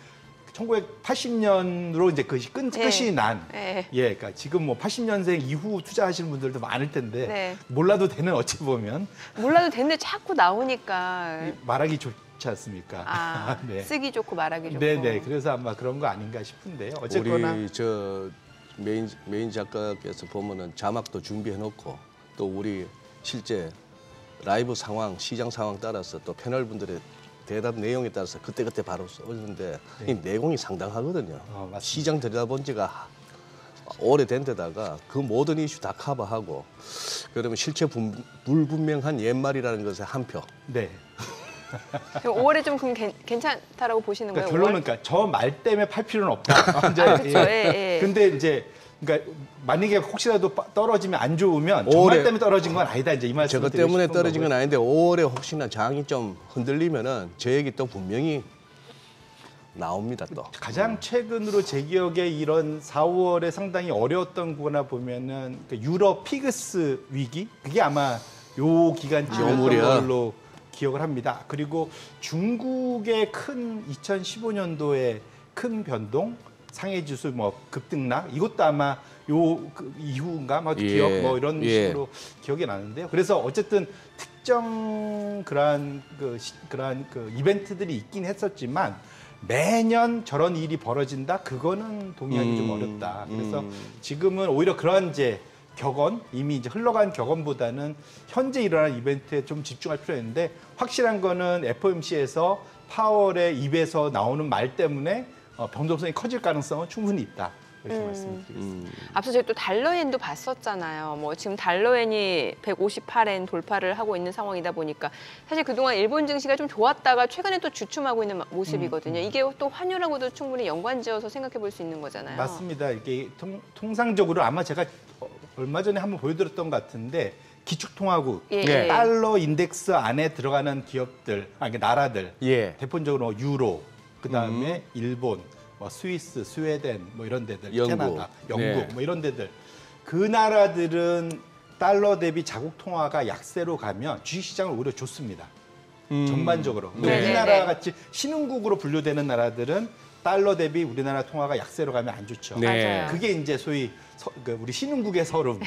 1980년으로 이제 끝이 난. 네. 예, 그러니까 지금 뭐 80년생 이후 투자하시는 분들도 많을 텐데 네. 몰라도 되는 어찌 보면 몰라도 되는데 자꾸 나오니까 말하기 좋지 않습니까? 네. 쓰기 좋고 말하기 좋고. 네네. 그래서 아마 그런 거 아닌가 싶은데요. 어쨌거나 우리 저 메인 작가께서 보면은 자막도 준비해놓고 또 우리 실제 라이브 상황, 시장 상황 따라서 또 패널 분들의 대답 내용에 따라서 그때그때 바로 써주는데 이 내공이 상당하거든요. 시장 들여다본 지가 오래된 데다가 그 모든 이슈 다 커버하고 그러면 실체 불분명한 옛말이라는 것에 한 표. 네. 5월에 좀 그럼 괜찮다라고 보시는 거예요? 결론은 그러니까 저 말 때문에 팔 필요는 없다. 그렇죠. 예. 근데 이제 그러니까 만약에 혹시라도 떨어지면 안 좋으면 저 말 때문에 떨어진 건 아니다. 이제 이 말씀. 저것 때문에 떨어진 건 아닌데 5월에 혹시나 장이 좀 흔들리면은 제 얘기 또 분명히 나옵니다. 또 가장 최근으로 제 기억에 이런 4월에 상당히 어려웠던 거나 보면은 유럽 피그스 위기 그게 아마 요 기간쯤이었던 걸로 기억을 합니다. 그리고 중국의 큰 2015년도에 큰 변동, 상해지수 뭐 급등락 이것도 아마 그 이후인가 뭐 기억 뭐 이런 식으로 기억이 나는데요. 그래서 어쨌든 특정 그러한 그 이벤트들이 있긴 했었지만 매년 저런 일이 벌어진다 그거는 동의하기 좀 어렵다. 그래서 지금은 오히려 그런 이제 격언 이미 이제 흘러간 격언보다는 현재 일어난 이벤트에 좀 집중할 필요가 있는데 확실한 거는 FOMC에서 파월의 입에서 나오는 말 때문에 변동성이 커질 가능성은 충분히 있다. 이렇게 말씀드리겠습니다. 앞서 저희 또 달러엔도 봤었잖아요. 뭐 지금 달러엔이 158엔 돌파를 하고 있는 상황이다 보니까 사실 그동안 일본 증시가 좀 좋았다가 최근에 또 주춤하고 있는 모습이거든요. 이게 또 환율하고도 충분히 연관지어서 생각해 볼 수 있는 거잖아요. 맞습니다. 이게 통상적으로 아마 제가 얼마 전에 한번 보여드렸던 것 같은데 기축통화국 달러 인덱스 안에 들어가는 기업들, 그러니까 나라들 대표적으로 유로, 그다음에 일본, 뭐 스위스, 스웨덴 뭐 이런 데들, 캐나다, 영국 뭐 이런 데들 그 나라들은 달러 대비 자국 통화가 약세로 가면 주식시장을 오히려 좋습니다. 전반적으로. 우리나라 같이 신흥국으로 분류되는 나라들은 달러 대비 우리나라 통화가 약세로 가면 안 좋죠. 맞아요. 그게 이제 소위 우리 신흥국의 서름,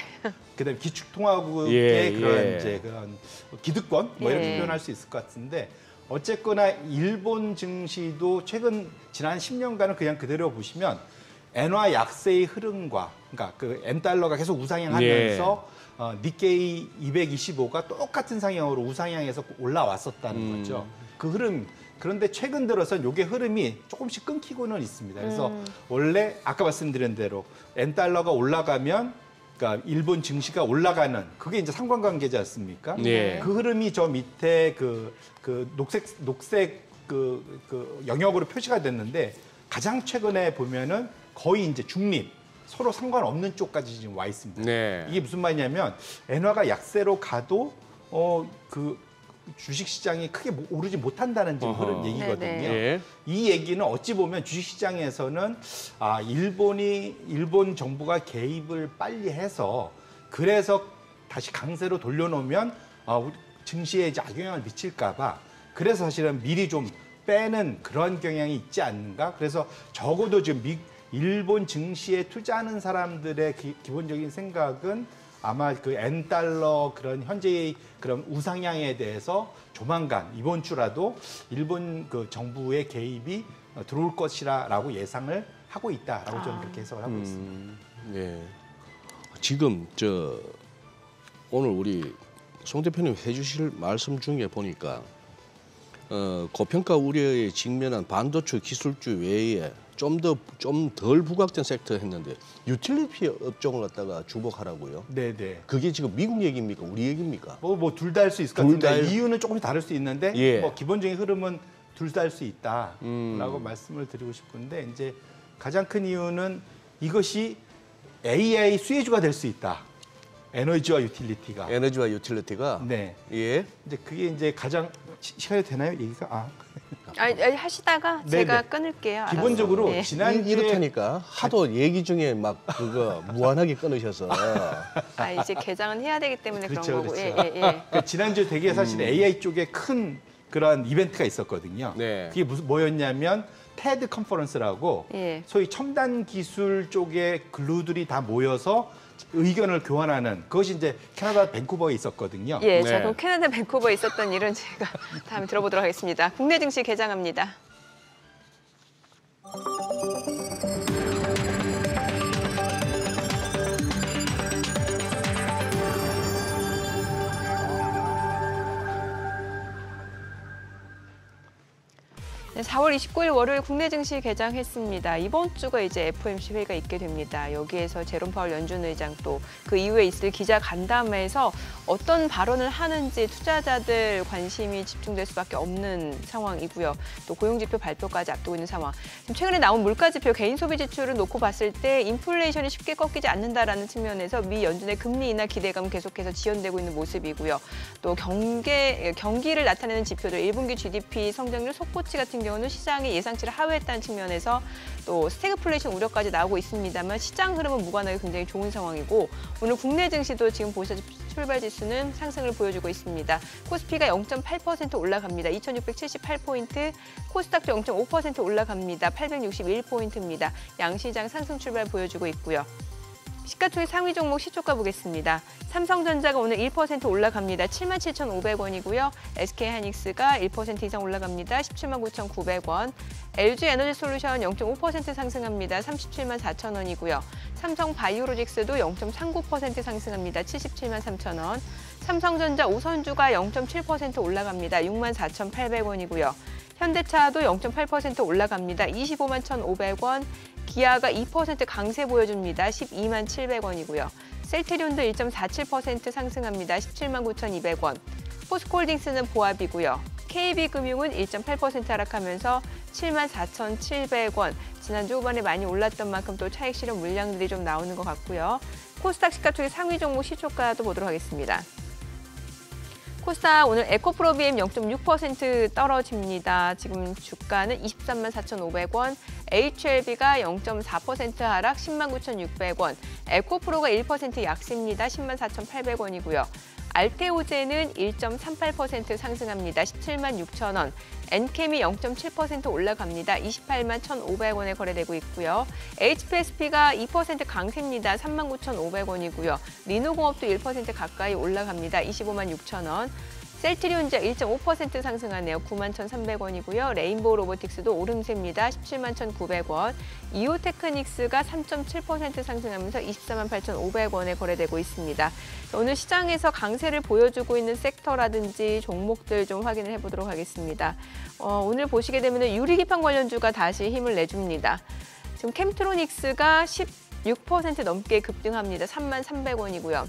그다음에 기축통화국의 그런 이제 그런 기득권 뭐 이렇게 표현할 수 있을 것 같은데 어쨌거나 일본 증시도 최근 지난 10년간은 그냥 그대로 보시면 엔화 약세의 흐름과 그러니까 그 엔달러가 계속 우상향하면서 니케이 225가 똑같은 상향으로 우상향해서 올라왔었다는 거죠. 그 흐름 그런데 최근 들어서 요게 흐름이 조금씩 끊기고는 있습니다. 그래서 원래 아까 말씀드린 대로 N달러가 올라가면 그러니까 일본 증시가 올라가는 그게 이제 상관관계지 않습니까? 네. 그 흐름이 저 밑에 그 녹색 영역으로 표시가 됐는데 가장 최근에 보면은 거의 이제 중립 서로 상관없는 쪽까지 지금 와 있습니다. 네. 이게 무슨 말이냐면 엔화가 약세로 가도 그 주식시장이 크게 오르지 못한다는 지금 그런 얘기거든요. 네네. 예. 이 얘기는 어찌 보면 주식시장에서는 일본 정부가 개입을 빨리 해서 그래서 다시 강세로 돌려놓으면 우리 증시에 이제 악영향을 미칠까봐 그래서 사실은 미리 좀 빼는 그런 경향이 있지 않는가? 그래서 적어도 지금 일본 증시에 투자하는 사람들의 기본적인 생각은 아마 그 N달러 그런 현재의 그런 우상향에 대해서 조만간 이번 주라도 일본 그 정부의 개입이 들어올 것이라고 예상을 하고 있다라고 저는 그렇게 해석을 하고 있습니다. 예. 지금 오늘 우리 송 대표님 해주실 말씀 중에 보니까 고평가 우려에 직면한 반도체 기술주 외에 좀 덜 부각된 섹터 했는데 유틸리티 업종을 갖다가 주목하라고요. 네네. 그게 지금 미국 얘기입니까? 우리 얘기입니까? 뭐 둘 다 할 수 있을 것 둘 같은데 다 이유는 조금씩 다를 수 있는데 예. 뭐 기본적인 흐름은 둘 다 할 수 있다라고 말씀을 드리고 싶은데 이제 가장 큰 이유는 이것이 AI 수혜주가 될 수 있다. 에너지와 유틸리티가. 에너지와 유틸리티가 네. 예. 이제 그게 이제 가장 시간이 되나요? 얘기가? 아니, 하시다가 네네. 제가 끊을게요. 알아서. 기본적으로 예. 지난주에 이렇다니까 하도 얘기 중에 막 그거 무한하게 끊으셔서 이제 개장은 해야 되기 때문에 그렇죠, 그런 거고. 그렇죠. 예. 그러니까 지난주에 되게 사실 AI 쪽에 큰 그런 이벤트가 있었거든요. 네. 그게 뭐였냐면 테드 컨퍼런스라고 예. 소위 첨단 기술 쪽의 글루들이 다 모여서 의견을 교환하는 그것이 이제 캐나다 밴쿠버에 있었거든요. 예, 네. 자 그럼 캐나다 밴쿠버에 있었던 일은 제가 다음에 들어보도록 하겠습니다. 국내 증시 개장합니다. 네, 4월 29일 월요일 국내 증시 개장했습니다. 이번 주가 이제 FOMC 회의가 있게 됩니다. 여기에서 제롬 파월 연준 의장 또 그 이후에 있을 기자 간담회에서 어떤 발언을 하는지 투자자들 관심이 집중될 수밖에 없는 상황이고요. 또 고용지표 발표까지 앞두고 있는 상황. 지금 최근에 나온 물가지표 개인 소비 지출을 놓고 봤을 때 인플레이션이 쉽게 꺾이지 않는다라는 측면에서 미 연준의 금리 인하 기대감 계속해서 지연되고 있는 모습이고요. 또 경기를 나타내는 지표들 1분기 GDP 성장률 속보치 같은 경우는 시장의 예상치를 하회했다는 측면에서 또 스태그플레이션 우려까지 나오고 있습니다만 시장 흐름은 무관하게 굉장히 좋은 상황이고 오늘 국내 증시도 지금 보시다시피 출발 지수는 상승을 보여주고 있습니다. 코스피가 0.8% 올라갑니다. 2,678포인트, 코스닥도 0.5% 올라갑니다. 861포인트입니다. 양시장 상승 출발 보여주고 있고요. 시가총액 상위 종목 시초가 보겠습니다. 삼성전자가 오늘 1% 올라갑니다. 77,500원이고요. SK하이닉스가 1% 이상 올라갑니다. 179,900원. LG에너지솔루션 0.5% 상승합니다. 374,000원이고요. 삼성바이오로직스도 0.39% 상승합니다. 773,000원. 삼성전자 우선주가 0.7% 올라갑니다. 64,800원이고요. 현대차도 0.8% 올라갑니다. 251,500원. 기아가 2% 강세 보여줍니다. 127,700원이고요. 셀트리온도 1.47% 상승합니다. 179,200원. 포스코홀딩스는 보합이고요. KB금융은 1.8% 하락하면서 74,700원. 지난주 후반에 많이 올랐던 만큼 또 차익 실현 물량들이 좀 나오는 것 같고요. 코스닥 시가총액 상위 종목 시초가도 보도록 하겠습니다. 코스닥 오늘 에코프로비엠 0.6% 떨어집니다. 지금 주가는 234,500원, HLB가 0.4% 하락 109,600원, 에코프로가 1% 약세입니다. 104,800원이고요. 알테오제는 1.38% 상승합니다. 176,000원, 엔캠이 0.7% 올라갑니다. 281,500원에 거래되고 있고요. HPSP가 2% 강세입니다. 39,500원이고요. 리노공업도 1% 가까이 올라갑니다. 256,000원. 셀트리온자 1.5% 상승하네요. 91,300원이고요. 레인보우 로보틱스도 오름세입니다. 171,900원. 이오테크닉스가 3.7% 상승하면서 248,500원에 거래되고 있습니다. 오늘 시장에서 강세를 보여주고 있는 섹터라든지 종목들 좀 확인을 해보도록 하겠습니다. 오늘 보시게 되면 유리기판 관련주가 다시 힘을 내줍니다. 지금 캠트로닉스가 16% 넘게 급등합니다. 33,300원이고요.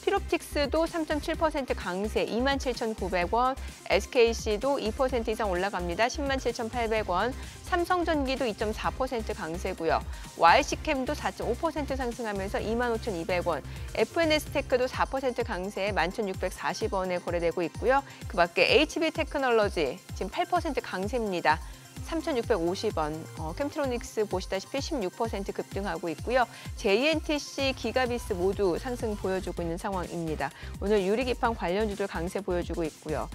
필옵틱스도 3.7% 강세 27,900원, SKC도 2% 이상 올라갑니다. 107,800원, 삼성전기도 2.4% 강세고요. YC캠도 4.5% 상승하면서 25,200원, FNS테크도 4% 강세 11,640원에 거래되고 있고요. 그 밖에 HB테크놀로지 지금 8% 강세입니다. 3,650원, 캠트로닉스 보시다시피 16% 급등하고 있고요. JNTC, 기가비스 모두 상승 보여주고 있는 상황입니다. 오늘 유리기판 관련주들 강세 보여주고 있고요.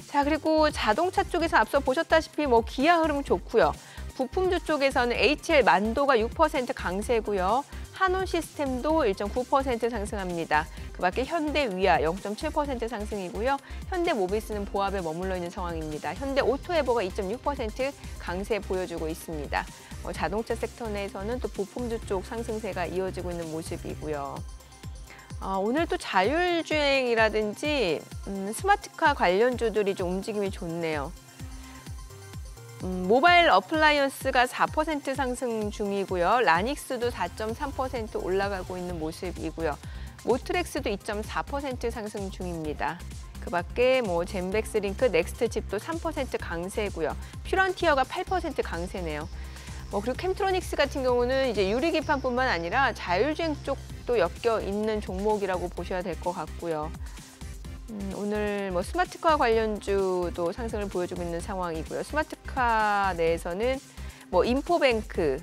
자, 그리고 자동차 쪽에서 앞서 보셨다시피 기아 흐름 좋고요. 부품주 쪽에서는 HL 만도가 6% 강세고요. 한온 시스템도 1.9% 상승합니다. 그 밖에 현대 위아 0.7% 상승이고요. 현대 모비스는 보합에 머물러 있는 상황입니다. 현대 오토에버가 2.6% 강세 보여주고 있습니다. 자동차 섹터 내에서는 또 부품주 쪽 상승세가 이어지고 있는 모습이고요. 오늘 또 자율주행이라든지 스마트카 관련주들이 좀 움직임이 좋네요. 모바일 어플라이언스가 4% 상승 중이고요. 라닉스도 4.3% 올라가고 있는 모습이고요. 모트렉스도 2.4% 상승 중입니다. 그 밖에 젠백스링크, 넥스트칩도 3% 강세고요. 퓨런티어가 8% 강세네요. 그리고 캠트로닉스 같은 경우는 이제 유리기판뿐만 아니라 자율주행 쪽도 엮여 있는 종목이라고 보셔야 될 것 같고요. 오늘 스마트카 관련주도 상승을 보여주고 있는 상황이고요. 스마트카 내에서는 인포뱅크,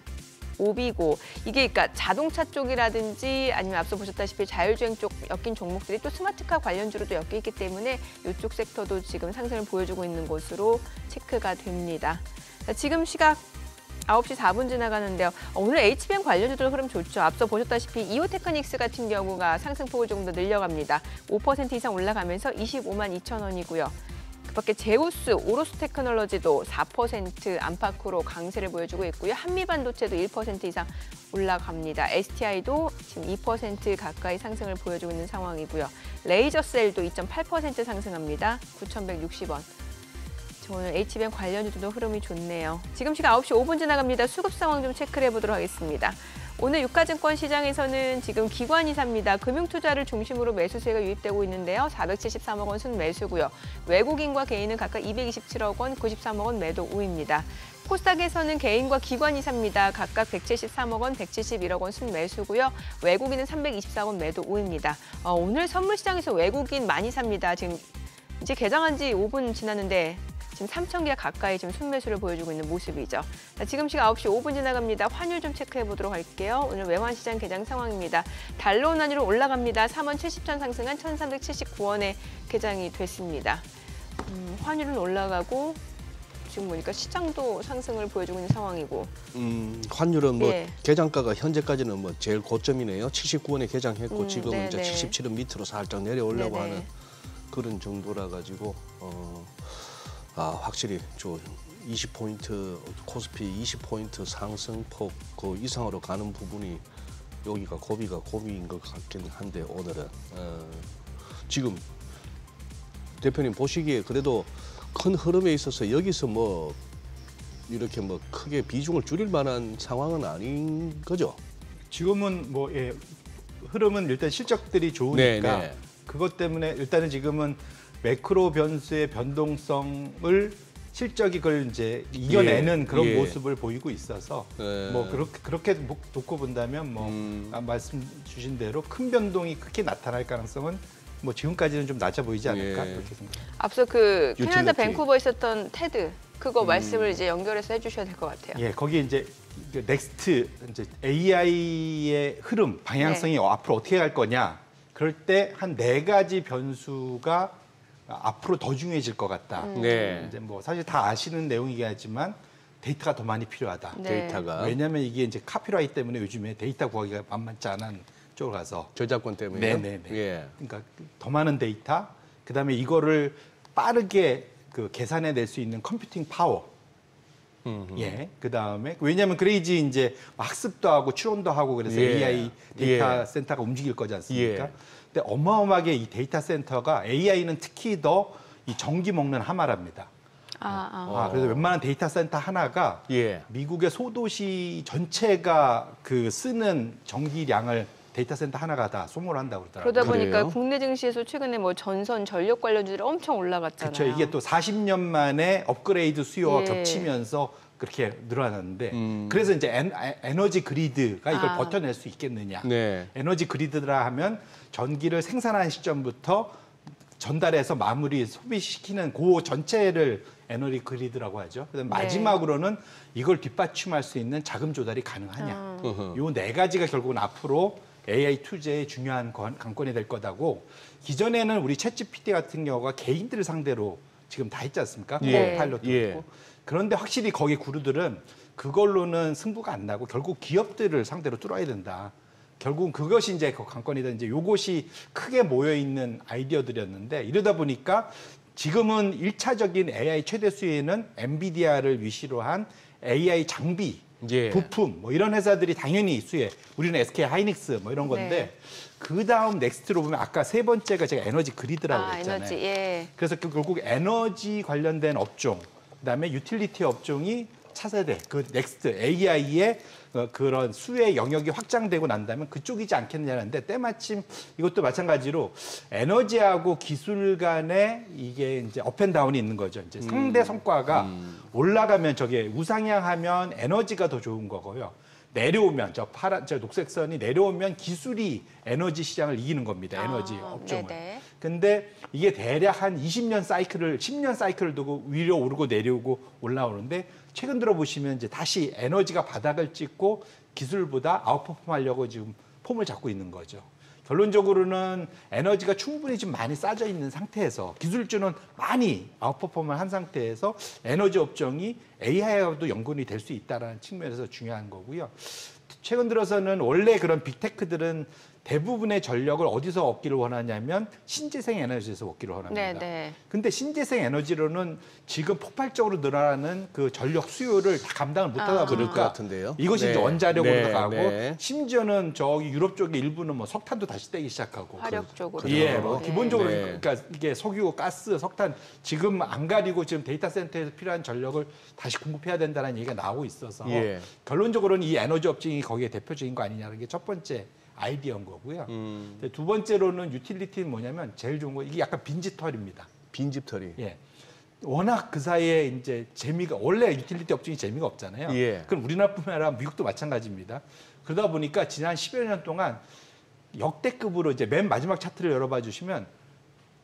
오비고 이게 그러니까 자동차 쪽이라든지 아니면 앞서 보셨다시피 자율주행 쪽 엮인 종목들이 또 스마트카 관련주로도 엮여 있기 때문에 이쪽 섹터도 지금 상승을 보여주고 있는 것으로 체크가 됩니다. 자, 지금 시각 9시 4분 지나가는데요. 오늘 HBM 관련주들 흐름 좋죠. 앞서 보셨다시피 이오테크닉스 같은 경우가 상승폭을 조금 더 늘려갑니다. 5% 이상 올라가면서 25만 2천 원이고요. 그 밖에 제우스, 오로스 테크놀로지도 4% 안팎으로 강세를 보여주고 있고요. 한미반도체도 1% 이상 올라갑니다. STI도 지금 2% 가까이 상승을 보여주고 있는 상황이고요. 레이저셀도 2.8% 상승합니다. 9,160원. 오늘 HBM 관련주도 흐름이 좋네요. 지금 시각 9시 5분 지나갑니다. 수급 상황 좀 체크를 해보도록 하겠습니다. 오늘 유가증권 시장에서는 지금 기관이 삽니다. 금융투자를 중심으로 매수세가 유입되고 있는데요. 473억 원 순매수고요. 외국인과 개인은 각각 227억 원, 93억 원 매도 우입니다. 코스닥에서는 개인과 기관이 삽니다. 각각 173억 원, 171억 원 순매수고요. 외국인은 324억 원 매도 우입니다. 오늘 선물시장에서 외국인 많이 삽니다. 지금 이제 개장한 지 5분 지났는데 지금 3,000개 가까이 지금 순매수를 보여주고 있는 모습이죠. 자, 지금 시각 9시 5분 지나갑니다. 환율 좀 체크해 보도록 할게요. 오늘 외환시장 개장 상황입니다. 달러 원 환율은 올라갑니다. 3원 70전 상승한 1,379원에 개장이 됐습니다. 환율은 올라가고 지금 보니까 시장도 상승을 보여주고 있는 상황이고. 환율은 개장가가 현재까지는 제일 고점이네요. 79원에 개장했고 지금은 이제 77원 밑으로 살짝 내려오려고 하는 그런 정도라 가지고 확실히 20포인트 코스피 20포인트 상승폭 그 이상으로 가는 부분이 여기가 고비인 것 같긴 한데 오늘은 지금 대표님 보시기에 그래도 큰 흐름에 있어서 여기서 이렇게 크게 비중을 줄일 만한 상황은 아닌 거죠? 지금은 흐름은 일단 실적들이 좋으니까 그것 때문에 일단은 지금은 매크로 변수의 변동성을 실적이 그걸 이제 이겨내는 그런 모습을 보이고 있어서 그렇게 놓고 본다면 말씀 주신 대로 큰 변동이 크게 나타날 가능성은 지금까지는 좀 낮아 보이지 않을까 그렇게 생각합니다. 앞서 캐나다 밴쿠버에 있었던 테드 그거 말씀을 이제 연결해서 해주셔야 될 것 같아요. 거기 이제 넥스트 이제 AI의 흐름 방향성이 앞으로 어떻게 갈 거냐 그럴 때 한 4가지 변수가 앞으로 더 중요해질 것 같다. 이제 사실 다 아시는 내용이긴 하지만 데이터가 더 많이 필요하다. 데이터가 왜냐하면 이게 이제 카피라이트 때문에 요즘에 데이터 구하기가 만만치 않은 쪽으로 가서 저작권 때문에. 그러니까 더 많은 데이터, 그다음에 이거를 빠르게 그 계산해낼 수 있는 컴퓨팅 파워. 예. 그다음에 왜냐하면 그래야지 이제 학습도 하고 추론도 하고 그래서 예. AI 데이터 예. 센터가 움직일 거지 않습니까? 예. 근데 어마어마하게 이 데이터 센터가 AI는 특히 더 이 전기 먹는 하마랍니다. 그래서 웬만한 데이터 센터 하나가 예. 미국의 소도시 전체가 그 쓰는 전기량을 데이터 센터 하나가 다 소모를 한다고 그러더라고요. 그러다 보니까 그래요? 국내 증시에서 최근에 뭐 전선 전력 관련주들이 엄청 올라갔잖아요. 그렇죠. 이게 또 40년 만에 업그레이드 수요와 예. 겹치면서 그렇게 늘어났는데 그래서 이제 에너지 그리드가 이걸 아. 버텨낼 수 있겠느냐. 네. 에너지 그리드라 하면 전기를 생산하는 시점부터 전달해서 마무리 소비시키는 그 전체를 에너지 그리드라고 하죠. 그다음 마지막으로는 이걸 뒷받침할 수 있는 자금 조달이 가능하냐. 요 네 가지가 결국은 앞으로 AI 투자의 중요한 관건이 될 거다고. 기존에는 우리 챗GPT 같은 경우가 개인들을 상대로 지금 다 했지 않습니까? 예. 파일럿도 예. 있고. 그런데 확실히 거기 구루들은 그걸로는 승부가 안 나고 결국 기업들을 상대로 뚫어야 된다. 결국은 그것이 이제 그 관건이다. 이제 요것이 크게 모여 있는 아이디어들이었는데 이러다 보니까 지금은 일차적인 AI 최대 수혜는 엔비디아를 위시로 한 AI 장비, 예. 부품 뭐 이런 회사들이 당연히 수혜. 우리는 SK 하이닉스 뭐 이런 건데 네. 그 다음 넥스트로 보면 아까 세 번째가 제가 에너지 그리드라고 했잖아요. 에너지, 예. 그래서 결국 에너지 관련된 업종, 그다음에 유틸리티 업종이 차세대, 그 넥스트 AI의 그런 수혜 영역이 확장되고 난다면 그쪽이지 않겠느냐는데 때마침 이것도 마찬가지로 에너지하고 기술 간에 이게 이제 업앤다운이 있는 거죠. 이제 상대 성과가 올라가면 저게 우상향하면 에너지가 더 좋은 거고요. 내려오면 저 녹색 선이 내려오면 기술이 에너지 시장을 이기는 겁니다. 에너지 업종을. 네네. 근데 이게 대략 한 20년 사이클을 10년 사이클을 두고 위로 오르고 내려오고 올라오는데 최근 들어 보시면 이제 다시 에너지가 바닥을 찍고 기술보다 아웃퍼폼 하려고 지금 폼을 잡고 있는 거죠. 결론적으로는 에너지가 충분히 좀 많이 싸져 있는 상태에서 기술주는 많이 아웃퍼폼을 한 상태에서 에너지 업종이 AI하고도 연관이 될 수 있다는 측면에서 중요한 거고요. 최근 들어서는 원래 그런 빅테크들은 대부분의 전력을 어디서 얻기를 원하냐면 신재생 에너지에서 얻기를 원합니다. 네네. 근데 신재생 에너지로는 지금 폭발적으로 늘어나는 그 전력 수요를 다 감당을 못하다 그럴 것 보니까 같은데요. 이것이 네. 이제 원자력으로 네, 가고 네. 심지어는 저기 유럽 쪽의 일부는 뭐 석탄도 다시 떼기 시작하고 화력 쪽으로. 예, 뭐 예. 기본적으로 네. 그러니까 이게 석유, 가스, 석탄 지금 안 가리고 지금 데이터 센터에서 필요한 전력을 다시 공급해야 된다는 얘기가 나오고 있어서 예. 결론적으로는 이 에너지 업종이 거기에 대표적인 거 아니냐는 게 첫 번째 아이디어인 거고요. 두 번째로는 유틸리티는 뭐냐면 제일 좋은 거 이게 약간 빈집털입니다. 빈집털이. 예. 워낙 그 사이에 이제 재미가 원래 유틸리티 업종이 재미가 없잖아요. 예. 그럼 우리나라뿐만 아니라 미국도 마찬가지입니다. 그러다 보니까 지난 10여 년 동안 역대급으로 이제 맨 마지막 차트를 열어봐 주시면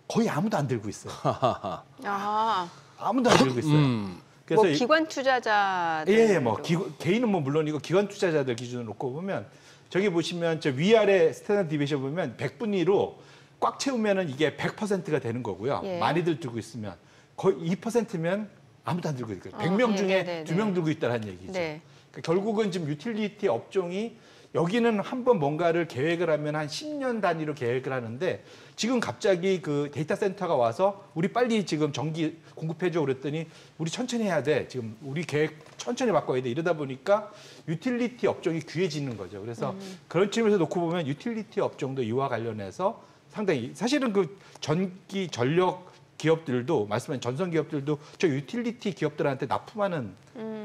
거의 아무도 안 들고 있어요. 아, 아무도 안 들고 있어요. 그래서 뭐 기관 투자자들. 예, 뭐 개인은 뭐 물론이고 기관 투자자들 기준으로 놓고 보면 저기 보시면 저 위아래 스탠다드 디비에이션 보면 100분위로 꽉 채우면은 이게 100%가 되는 거고요. 예. 많이들 들고 있으면 거의 2%면 아무도 안 들고 있거든요. 100명 예, 중에 네, 네, 2명 네. 들고 있다는 얘기죠. 네. 그러니까 결국은 지금 유틸리티 업종이 여기는 한번 뭔가를 계획을 하면 한 10년 단위로 계획을 하는데 지금 갑자기 그 데이터 센터가 와서 우리 빨리 지금 전기 공급해줘 그랬더니 우리 천천히 해야 돼. 지금 우리 계획 천천히 바꿔야 돼. 이러다 보니까 유틸리티 업종이 귀해지는 거죠. 그래서 그런 측면에서 놓고 보면 유틸리티 업종도 이와 관련해서 상당히 사실은 그 전기 전력 기업들도 말씀하신 전선 기업들도 저 유틸리티 기업들한테 납품하는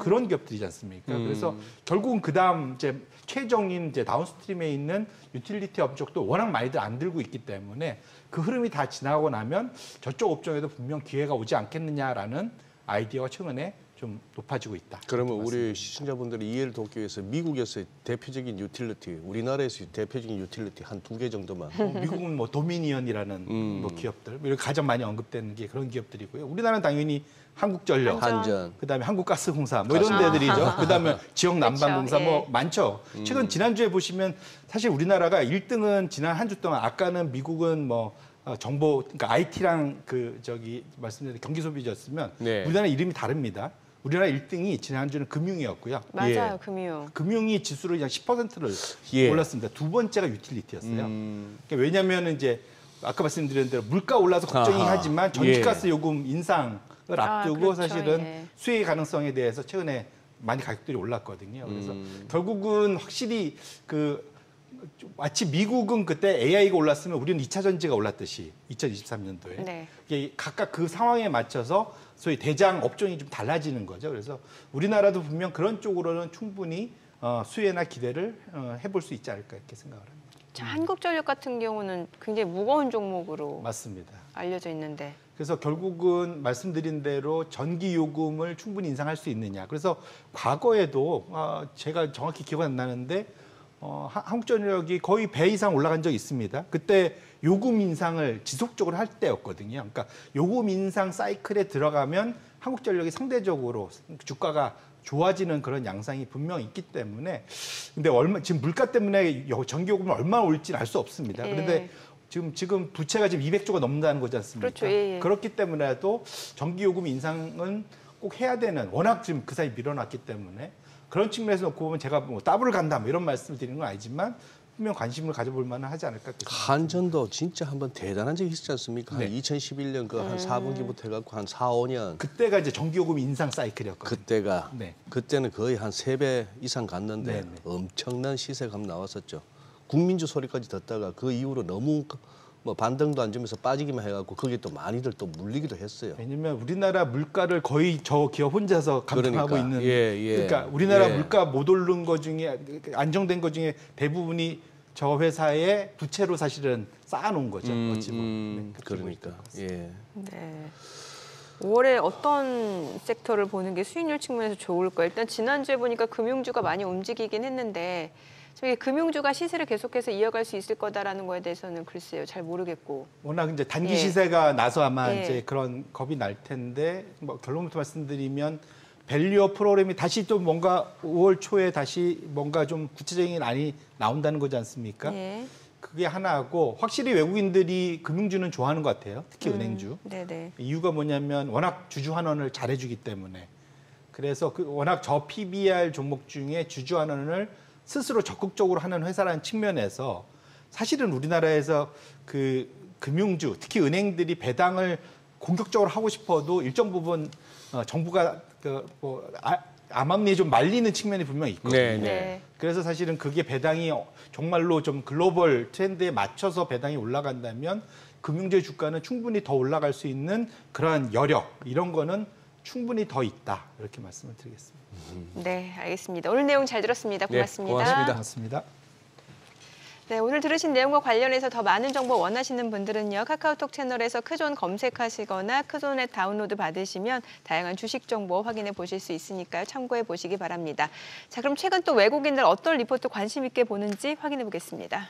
그런 기업들이지 않습니까? 그래서 결국은 그다음 이제 최종인 이제 다운스트림에 있는 유틸리티 업종도 워낙 많이들 안 들고 있기 때문에 그 흐름이 다 지나고 나면 저쪽 업종에도 분명 기회가 오지 않겠느냐라는 아이디어가 최근에 좀 높아지고 있다. 그러면 우리 시청자분들이 이해를 돕기 위해서 미국에서의 대표적인 유틸리티, 우리나라에서의 대표적인 유틸리티 한 2개 정도만. 미국은 뭐 도미니언이라는 뭐 기업들, 이렇게 가장 많이 언급되는 게 그런 기업들이고요. 우리나라는 당연히 한국전력, 한전. 그다음에 한국가스공사 뭐 이런 데들이죠. 그다음에 지역 난방공사 그렇죠. 뭐 많죠. 최근 지난주에 보시면 사실 우리나라가 1등은 지난 한 주 동안 아까는 미국은 뭐 정보 그러니까 IT랑 그 저기 말씀드린 경기 소비였으면 네. 우리나라 이름이 다릅니다. 우리나라 1등이 지난주는 금융이었고요. 맞아요, 예. 금융. 금융이 지수로 그냥 10%를 예. 올랐습니다. 두 번째가 유틸리티였어요. 그러니까 왜냐하면 이제 아까 말씀드린 대로 물가 올라서 걱정이 아하. 하지만 전기가스 요금 인상을 앞두고 그렇죠. 사실은 예. 수혜 가능성에 대해서 최근에 많이 가격들이 올랐거든요. 그래서 결국은 확실히 마치 미국은 그때 AI가 올랐으면 우리는 2차 전지가 올랐듯이 2023년도에 네. 이게 각각 그 상황에 맞춰서 소위 대장 업종이 좀 달라지는 거죠. 그래서 우리나라도 분명 그런 쪽으로는 충분히 수혜나 기대를 해볼 수 있지 않을까 이렇게 생각을 합니다. 한국전력 같은 경우는 굉장히 무거운 종목으로 맞습니다. 알려져 있는데. 그래서 결국은 말씀드린 대로 전기 요금을 충분히 인상할 수 있느냐. 그래서 과거에도 제가 정확히 기억은 안 나는데 한국전력이 거의 배 이상 올라간 적이 있습니다. 그때 요금 인상을 지속적으로 할 때였거든요. 그러니까 요금 인상 사이클에 들어가면 한국전력이 상대적으로 주가가 좋아지는 그런 양상이 분명히 있기 때문에 근데 지금 물가 때문에 전기요금은 얼마나 올지는 알 수 없습니다. 예. 그런데 지금 부채가 지금 200조가 넘는다는 거지 않습니까? 그렇죠. 예, 예. 그렇기 때문에도 전기요금 인상은 꼭 해야 되는 워낙 지금 그 사이 밀어놨기 때문에 그런 측면에서 놓고 보면 제가 뭐 더블 간다 뭐 이런 말씀을 드리는 건 아니지만 분명 관심을 가져볼 만은 하지 않을까. 한전도 진짜 한번 대단한 적이 있었지 않습니까? 네. 한 2011년 그 한 4분기부터 해갖고 한 4, 5년 그때가 이제 전기요금 인상 사이클이었거든요. 그때가 네. 그때는 거의 한 3배 이상 갔는데 네, 네. 엄청난 시세감 나왔었죠. 국민주 소리까지 듣다가 그 이후로 너무 뭐 반등도 안 주면서 빠지기만 해갖고 거기에 또 많이들 또 물리기도 했어요. 왜냐면 우리나라 물가를 거의 저 기업 혼자서 감당하고 그러니까, 있는. 예. 그러니까 우리나라 예. 물가 못 오른 것 중에 안정된 것 중에 대부분이 저 회사의 부채로 사실은 쌓아놓은 거죠. 어찌 보면. 네, 그렇게 그러니까 보일 것 같습니다. 예. 네. 5월에 어떤 섹터를 보는 게 수익률 측면에서 좋을까요? 일단 지난주에 보니까 금융주가 많이 움직이긴 했는데 저희 금융주가 시세를 계속해서 이어갈 수 있을 거다라는 거에 대해서는 글쎄요, 잘 모르겠고. 워낙 이제 단기 예. 시세가 나서 아마 예. 이제 그런 겁이 날 텐데 뭐 결론부터 말씀드리면 밸류업 프로그램이 다시 또 뭔가 5월 초에 다시 뭔가 좀 구체적인 안이 나온다는 거지 않습니까? 예. 그게 하나고 확실히 외국인들이 금융주는 좋아하는 것 같아요. 특히 은행주. 네네. 이유가 뭐냐면 워낙 주주 환원을 잘해주기 때문에. 그래서 워낙 저 PBR 종목 중에 주주 환원을 스스로 적극적으로 하는 회사라는 측면에서 사실은 우리나라에서 그 금융주, 특히 은행들이 배당을 공격적으로 하고 싶어도 일정 부분 정부가 암암리에 좀 말리는 측면이 분명히 있거든요. 네, 네. 그래서 사실은 그게 배당이 정말로 좀 글로벌 트렌드에 맞춰서 배당이 올라간다면 금융주의 주가는 충분히 더 올라갈 수 있는 그러한 여력 이런 거는 충분히 더 있다 이렇게 말씀을 드리겠습니다. 네, 알겠습니다. 오늘 내용 잘 들었습니다. 고맙습니다. 네, 고맙습니다. 고맙습니다. 네, 오늘 들으신 내용과 관련해서 더 많은 정보 원하시는 분들은요. 카카오톡 채널에서 크존 검색하시거나 크존 앱 다운로드 받으시면 다양한 주식 정보 확인해 보실 수 있으니까요. 참고해 보시기 바랍니다. 자, 그럼 최근 또 외국인들 어떤 리포트 관심 있게 보는지 확인해 보겠습니다.